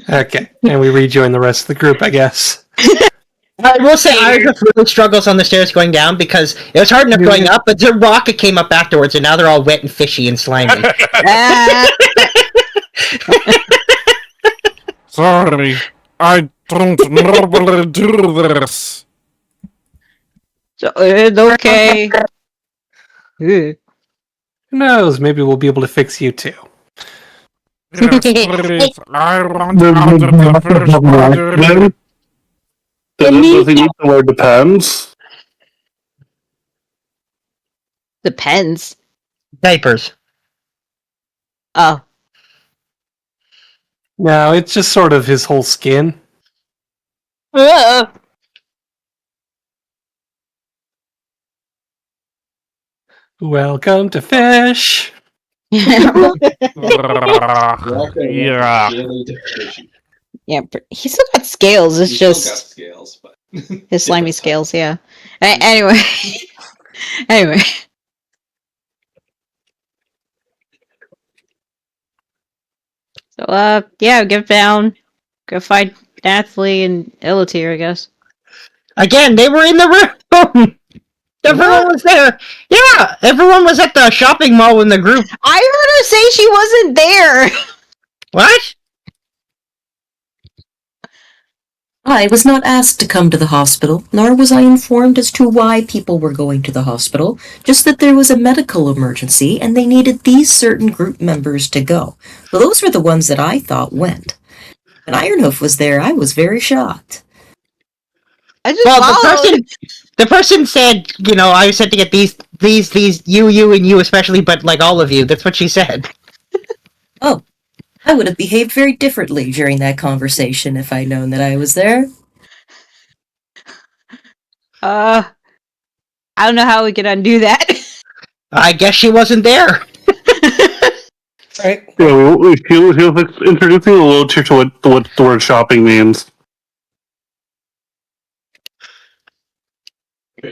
Okay, and we rejoin the rest of the group, I guess. I will say, Iris really struggles on the stairs going down because it was hard enough going up, but the rocket came up afterwards, and now they're all wet and fishy and slimy. Sorry, I don't normally do this. So, it's okay. Who knows? Maybe we'll be able to fix you too. Yes, please. I want out of the first order. Does he need to wear the pants? Depends. Diapers. Oh. No, it's just sort of his whole skin. Welcome to Fish. Yeah. Yeah, he's still got scales. It's just got scales, but his slimy scales. Yeah. Anyway, anyway. So, yeah, get down, go find Nathalie and Illatir, I guess. Again, they were in the room. Everyone was there. Yeah, everyone was at the shopping mall in the group. I heard her say she wasn't there. What? I was not asked to come to the hospital, nor was I informed as to why people were going to the hospital, just that there was a medical emergency and they needed these certain group members to go. So those were the ones that I thought went. When Ironhoof was there, I was very shocked. I just Well, followed. the person said, I said to get these, you, and you especially, but like all of you. That's what she said. Oh, I would have behaved very differently during that conversation if I'd known that I was there. I don't know how we could undo that. I guess she wasn't there. Right. Yeah, he was introducing a little to what the word shopping means.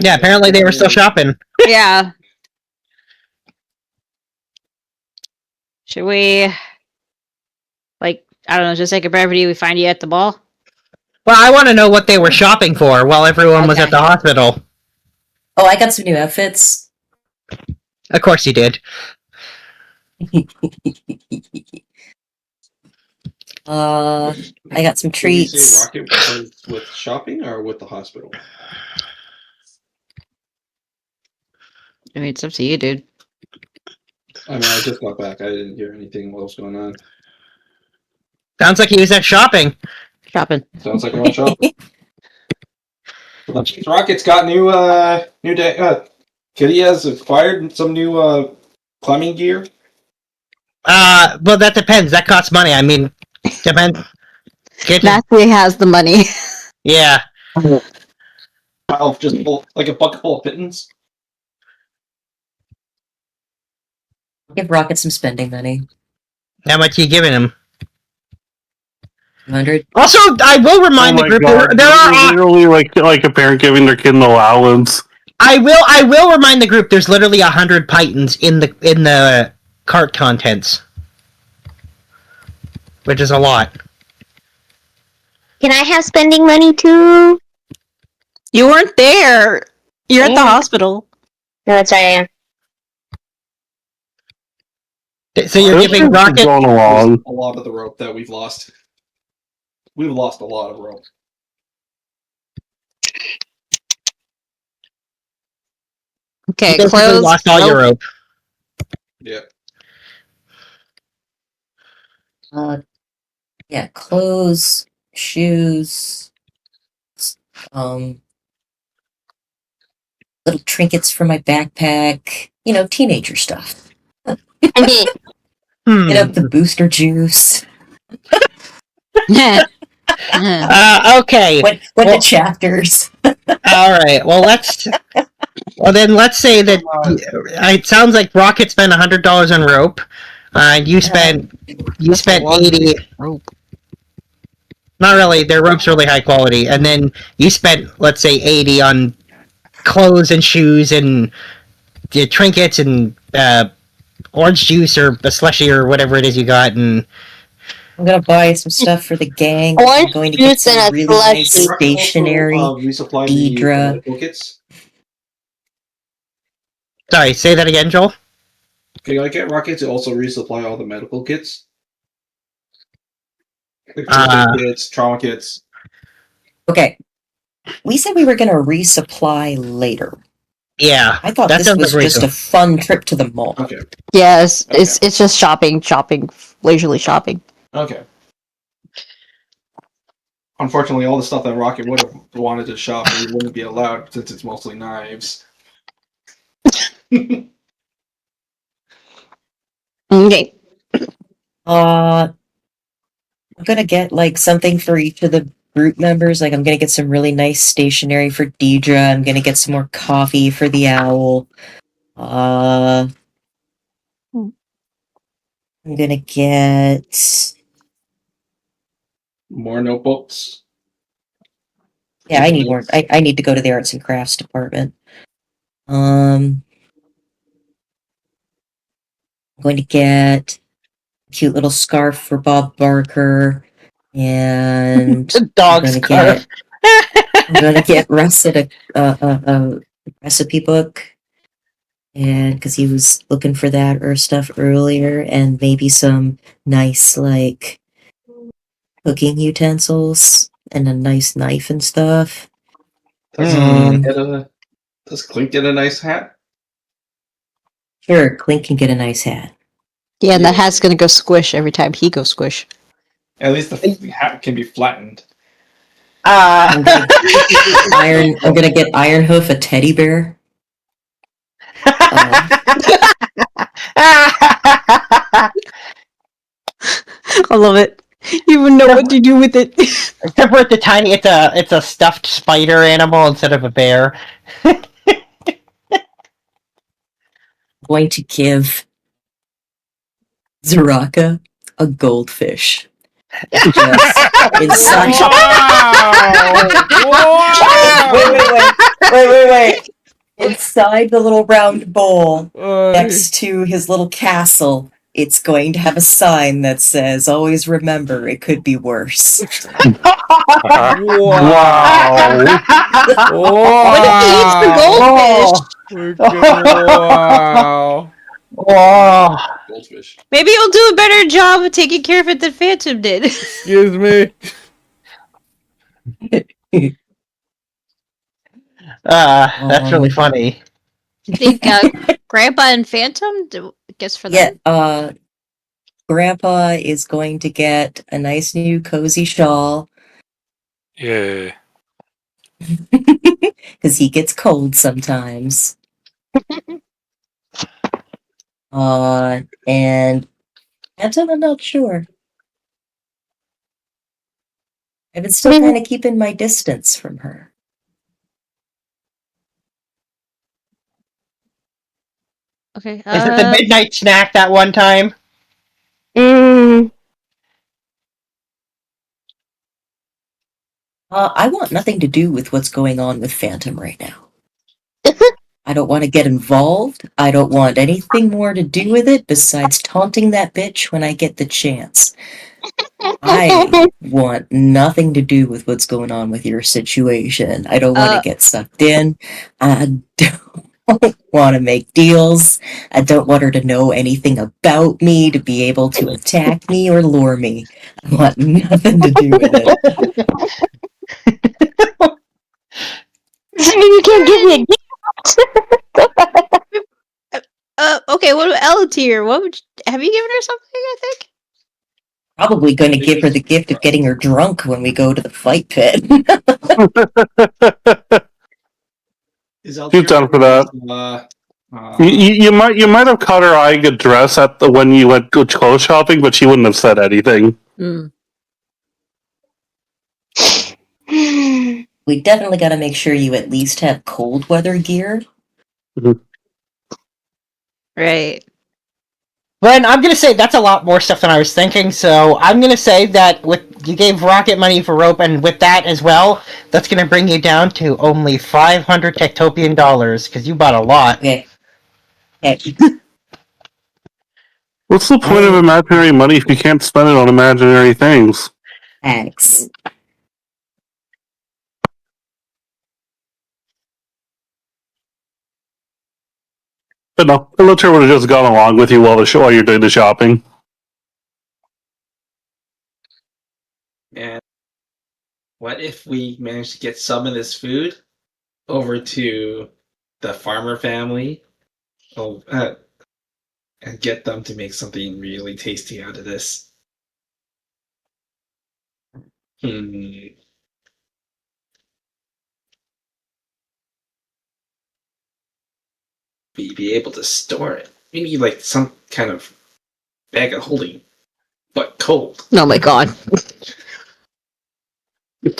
Yeah, apparently they were still shopping. Yeah. Should we, I don't know, just like a brevity, we find you at the ball? Well, I want to know what they were shopping for while everyone was at the hospital. Oh, I got some new outfits. Of course you did. I got some Did you say treats. Rocket was with shopping or with the hospital? I mean, it's up to you, dude. I mean, I just got back. I didn't hear anything. What was going on? Sounds like he was at shopping. Shopping. Sounds like I went shopping. Rocket's got new day. Kitty has acquired some new climbing gear. Well, that depends. That costs money. I mean, depends. Natalie has the money. Yeah. Just like a bucket full of pittance. Give Rocket some spending money. How much are you giving him? 100. Also, I will remind the group there are literally like a parent giving their kid an allowance. I will remind the group there's literally 100 pythons in the cart contents, which is a lot. Can I have spending money too? You weren't there. You're at the hospital. No, that's right. I am. So you're giving Rocket going along. A lot of the rope that we've lost. We've lost a lot of rope. Okay, you basically clothes. lost all your rope. Yeah. Yeah, clothes, shoes, little trinkets for my backpack. Teenager stuff. Get up the booster juice. Okay. What the chapters? All right. Well, let's say that it sounds like Rocket spent $100 on rope. You spent 80. Rope. Not really. Their rope's really high quality, and then you spent, let's say, 80 on clothes and shoes and trinkets and orange juice or a slushie or whatever it is you got, and I'm gonna buy some stuff for the gang. I'm going to get some really nice stationery. Resupply Deidre. the medical kits. Sorry, say that again, Joel. Can I get Rocket to also resupply all the medical kits? Like kits, trauma kits. Okay. We said we were gonna resupply later. Yeah, I thought that this sounds was like just a fun trip to the mall. Okay. Yes, it's just shopping, leisurely shopping. Okay. Unfortunately, all the stuff that Rocket would have wanted to shop, we wouldn't be allowed since it's mostly knives. Okay. I'm gonna get something for each of the group members. I'm gonna get some really nice stationery for Deidre. I'm gonna get some more coffee for the owl. I'm gonna get more notebooks. Yeah, I need more. I need to go to the arts and crafts department. I'm going to get a cute little scarf for Bob Barker, and dog scarf. I'm gonna get Russet a recipe book, and because he was looking for that or stuff earlier, and maybe some nice cooking utensils and a nice knife and stuff. Does Clink get a nice hat? Sure, Clink can get a nice hat. Yeah, and that hat's gonna go squish every time he goes squish. At least the hat can be flattened. I'm gonna get Iron Hoof a teddy bear. I love it. You even know what to do with it. Except for it's a stuffed spider animal instead of a bear. Going to give Zaraka a goldfish. Just inside. Wait. Inside the little round bowl next to his little castle, it's going to have a sign that says, "Always remember, it could be worse." Wow. What if he eats the goldfish? Wow. Oh. Goldfish. Maybe he'll do a better job of taking care of it than Phantom did. Excuse me. That's really funny. You think Grandpa and Phantom? Guess for them. Yeah, Grandpa is going to get a nice new cozy shawl. Yeah. Because he gets cold sometimes. And Phantom, I'm not sure. I've been still kind of keeping my distance from her. Okay. Is it the midnight snack that one time? I want nothing to do with what's going on with Phantom right now. I don't want to get involved. I don't want anything more to do with it besides taunting that bitch when I get the chance. I want nothing to do with what's going on with your situation. I don't want to get sucked in. I don't want to make deals. I don't want her to know anything about me to be able to attack me or lure me. I want nothing to do with it. You can't give me a gift. Okay, what about L tier? What would have you given her something, I think? Probably going to give her the gift of getting her drunk when we go to the fight pit. She's done for that. You might have caught her eyeing a dress when you went clothes shopping, but she wouldn't have said anything. We definitely got to make sure you at least have cold weather gear. Right. But I'm gonna say that's a lot more stuff than I was thinking. So I'm gonna say that you gave Rocket money for rope, and with that as well, that's gonna bring you down to only $500 Techtopian because you bought a lot. Okay. What's the point of imaginary money if you can't spend it on imaginary things? Thanks. But no, the litter would have just gone along with you while you're doing the shopping. And what if we manage to get some of this food over to the farmer family? And get them to make something really tasty out of this. Be able to store it. Maybe like some kind of bag of holding, but cold. Oh my god.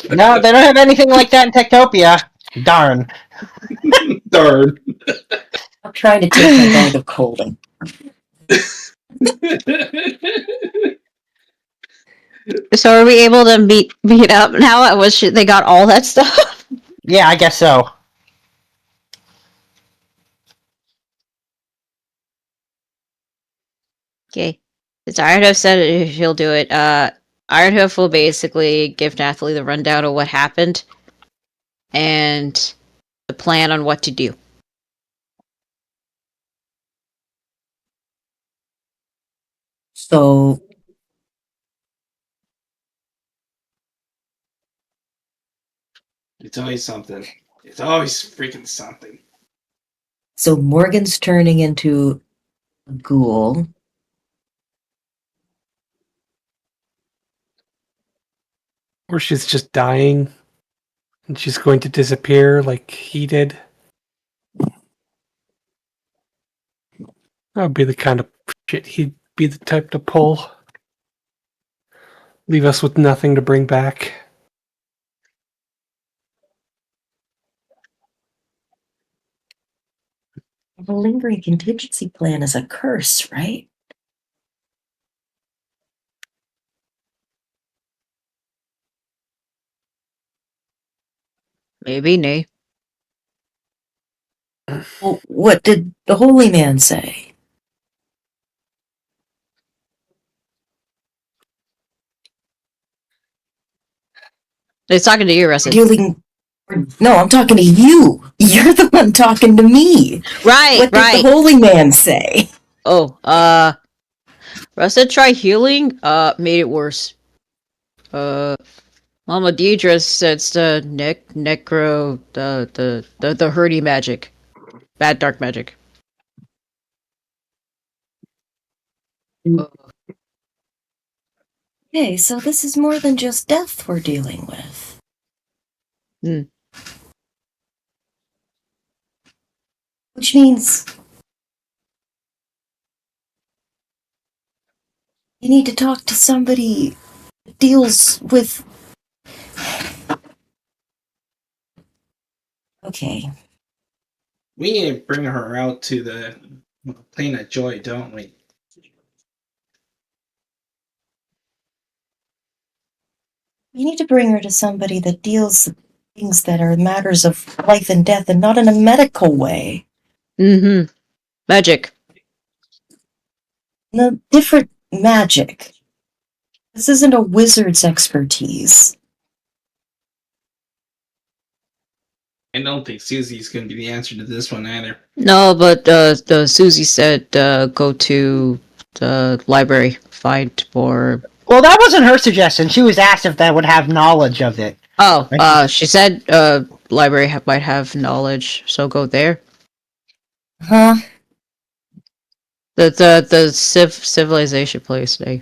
No, they don't have anything like that in Techtopia. Darn. Darn. I'm trying to take my bag of colding. So are we able to beat it up now? They got all that stuff? Yeah, I guess so. Okay. Since Ironhoof said he'll do it, Ironhoof will basically give Nathalie the rundown of what happened and the plan on what to do. So It's always something. It's always freaking something. So Morgan's turning into a ghoul. Or she's just dying and she's going to disappear like he did. That would be the kind of shit he'd be the type to pull. Leave us with nothing to bring back. The lingering contingency plan is a curse, right? Maybe, nay. Well, what did the holy man say? He's talking to you, Russet. Dealing. No, I'm talking to you. You're the one talking to me. Right, What right. did the holy man say? Oh, Russet tried healing, made it worse. Mama Deidre said it's the necro, the hurdy magic. Bad dark magic. Okay, so this is more than just death we're dealing with. Which means you need to talk to somebody that deals with... Okay. We need to bring her out to the plane of joy, don't we? You need to bring her to somebody that deals with things that are matters of life and death and not in a medical way. Mm-hmm. Magic. No, different magic. This isn't a wizard's expertise. I don't think Susie's going to be the answer to this one either. No, but the Susie said go to the library, find more. Well, that wasn't her suggestion. She was asked if that would have knowledge of it. Oh, she said library might have knowledge, so go there. Huh? The civilization place, they.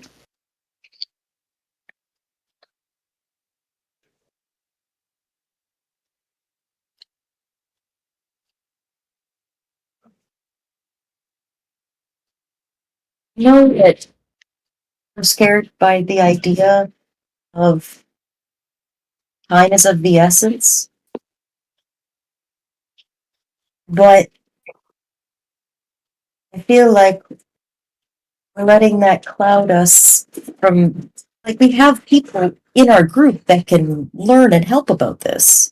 You know that I'm scared by the idea of time is of the essence, but I feel like we're letting that cloud us from, like, we have people in our group that can learn and help about this.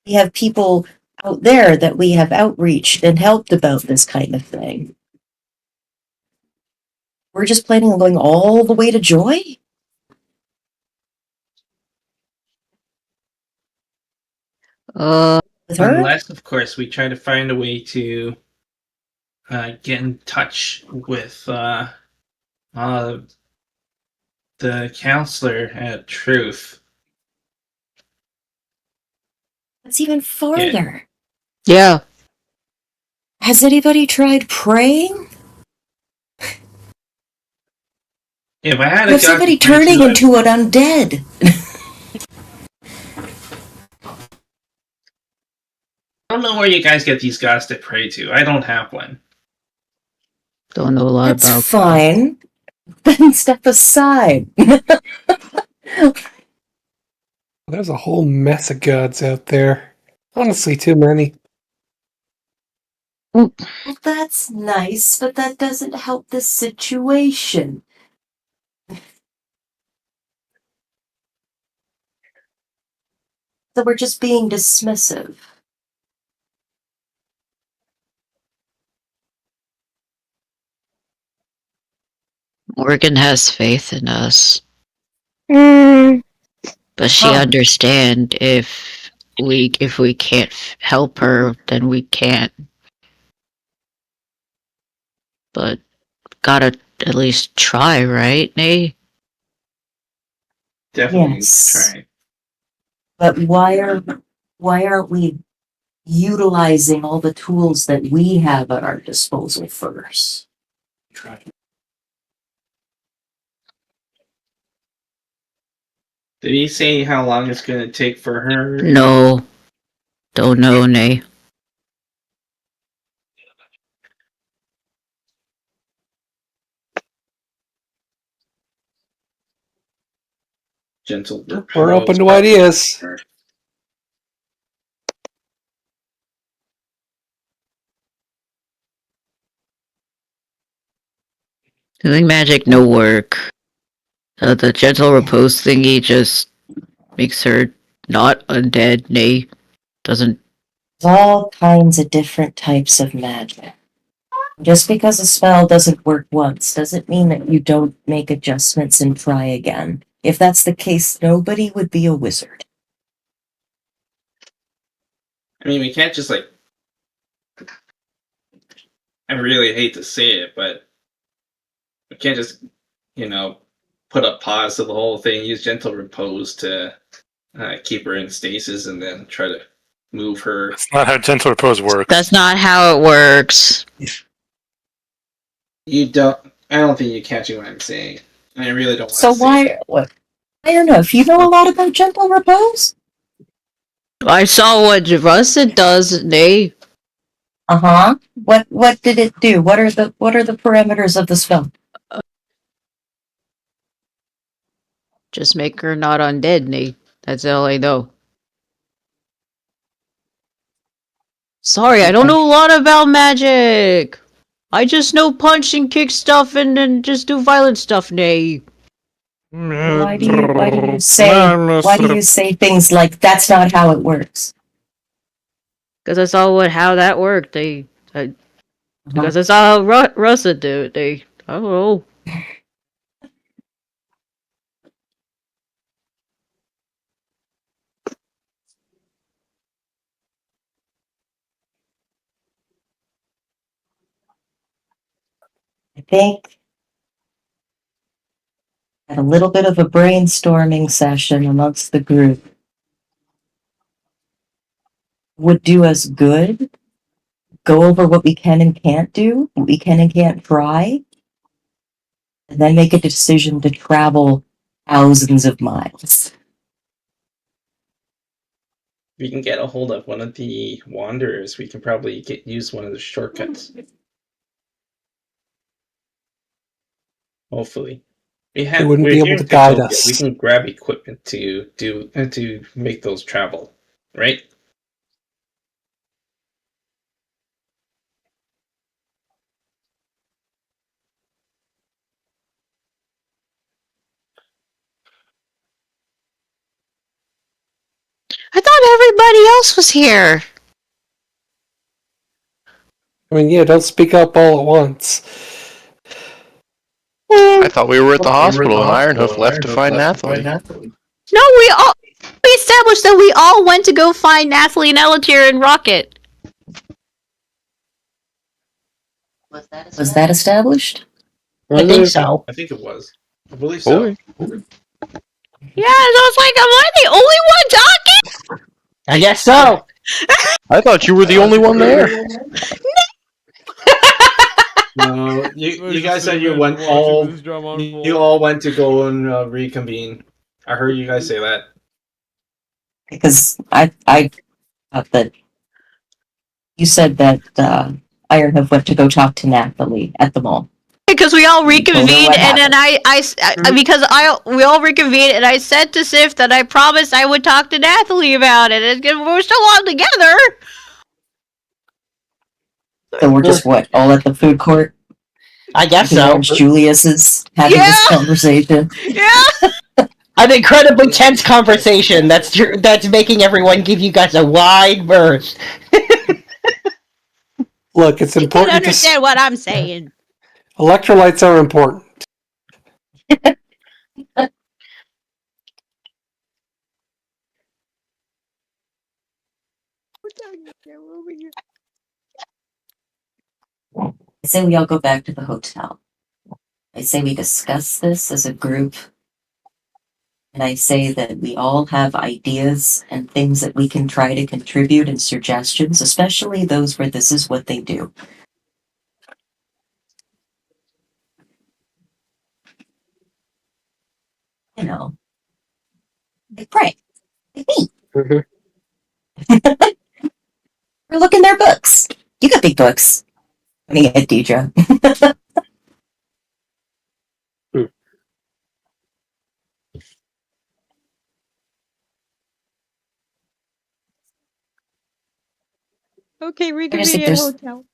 We have people out there that we have outreached and helped about this kind of thing. We're just planning on going all the way to Joy? With her? Unless, of course, we try to find a way to get in touch with the counselor at Truth. That's even farther. Yeah. Has anybody tried praying? If I had Or somebody turning into an undead. I don't know where you guys get these gods to pray to. I don't have one. Don't know a lot That's about. fine. Then step aside. There's a whole mess of gods out there. Honestly, too many. Well, that's nice, but that doesn't help the situation. So we're just being dismissive. Morgan has faith in us, Mm. but she understand if we can't help her, then we can't. But gotta at least try, right, Nay? Definitely Yes. try. But why aren't we utilizing all the tools that we have at our disposal first? Did he say how long it's going to take for her? No. Don't know, nay. Gentle. We're open to ideas. Doing magic no work. The gentle repose thingy just makes her not undead, nay. Doesn't. There's all kinds of different types of magic. Just because a spell doesn't work once doesn't mean that you don't make adjustments and try again. If that's the case, nobody would be a wizard. I mean, we can't just like. I really hate to say it, but we can't just, put a pause to the whole thing, use gentle repose to keep her in stasis, and then try to move her. That's not how gentle repose works. That's not how it works. You don't. I don't think you're catching what I'm saying. And I really don't want So to say why? What? I don't know. If you know a lot about gentle repose. I saw what Russet does, nay. Uh-huh. What did it do? What are the parameters of the spell? Just make her not undead, nay. That's all I know. Sorry, I don't know a lot about magic. I just know punch and kick stuff and then just do violent stuff, nay. Why do you say things like that's not how it works? Because I saw how that worked. Because I saw how Russet do it. I don't know. I think at a little bit of a brainstorming session amongst the group would do us good. Go over what we can and can't do, what we can and can't try, and then make a decision to travel thousands of miles. If we can get a hold of one of the wanderers, we can probably use one of the shortcuts. Hopefully, They wouldn't be able to guide us. We can grab equipment to make those travel, right? I thought everybody else was here. I mean, yeah, don't speak up all at once. I thought we were at the hospital and Ironhoof left to find Nathalie. No, we established that we all went to go find Nathalie and Elatir and Rocket. Was that established? I think so. I think it was. I believe so. Yeah, so it's like, am I the only one talking? I guess so. I thought you were the only one there. No, you guys said you went you all went to go and reconvene. I heard you guys say that. Because I thought that you said that Ironhoof went to go talk to Nathalie at the mall. Because we all reconvened, and then we all reconvened, and I said to Sif that I promised I would talk to Nathalie about it. And we're still all together. So we're just all at the food court? I guess so. Julius is having this conversation. Yeah. An incredibly tense conversation that's making everyone give you guys a wide berth. Look, it's You important can understand what I'm saying. Electrolytes are important. I say we all go back to the hotel. I say we discuss this as a group. And I say that we all have ideas and things that we can try to contribute and suggestions, especially those where this is what they do. You know, Like Bray. Like me. Mhm. We're looking their books. You got big books. I mean, Deidre. Okay, I just think reconvene at there's hotel.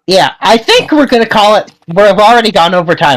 Yeah, I think we're gonna call it. We've already gone over time.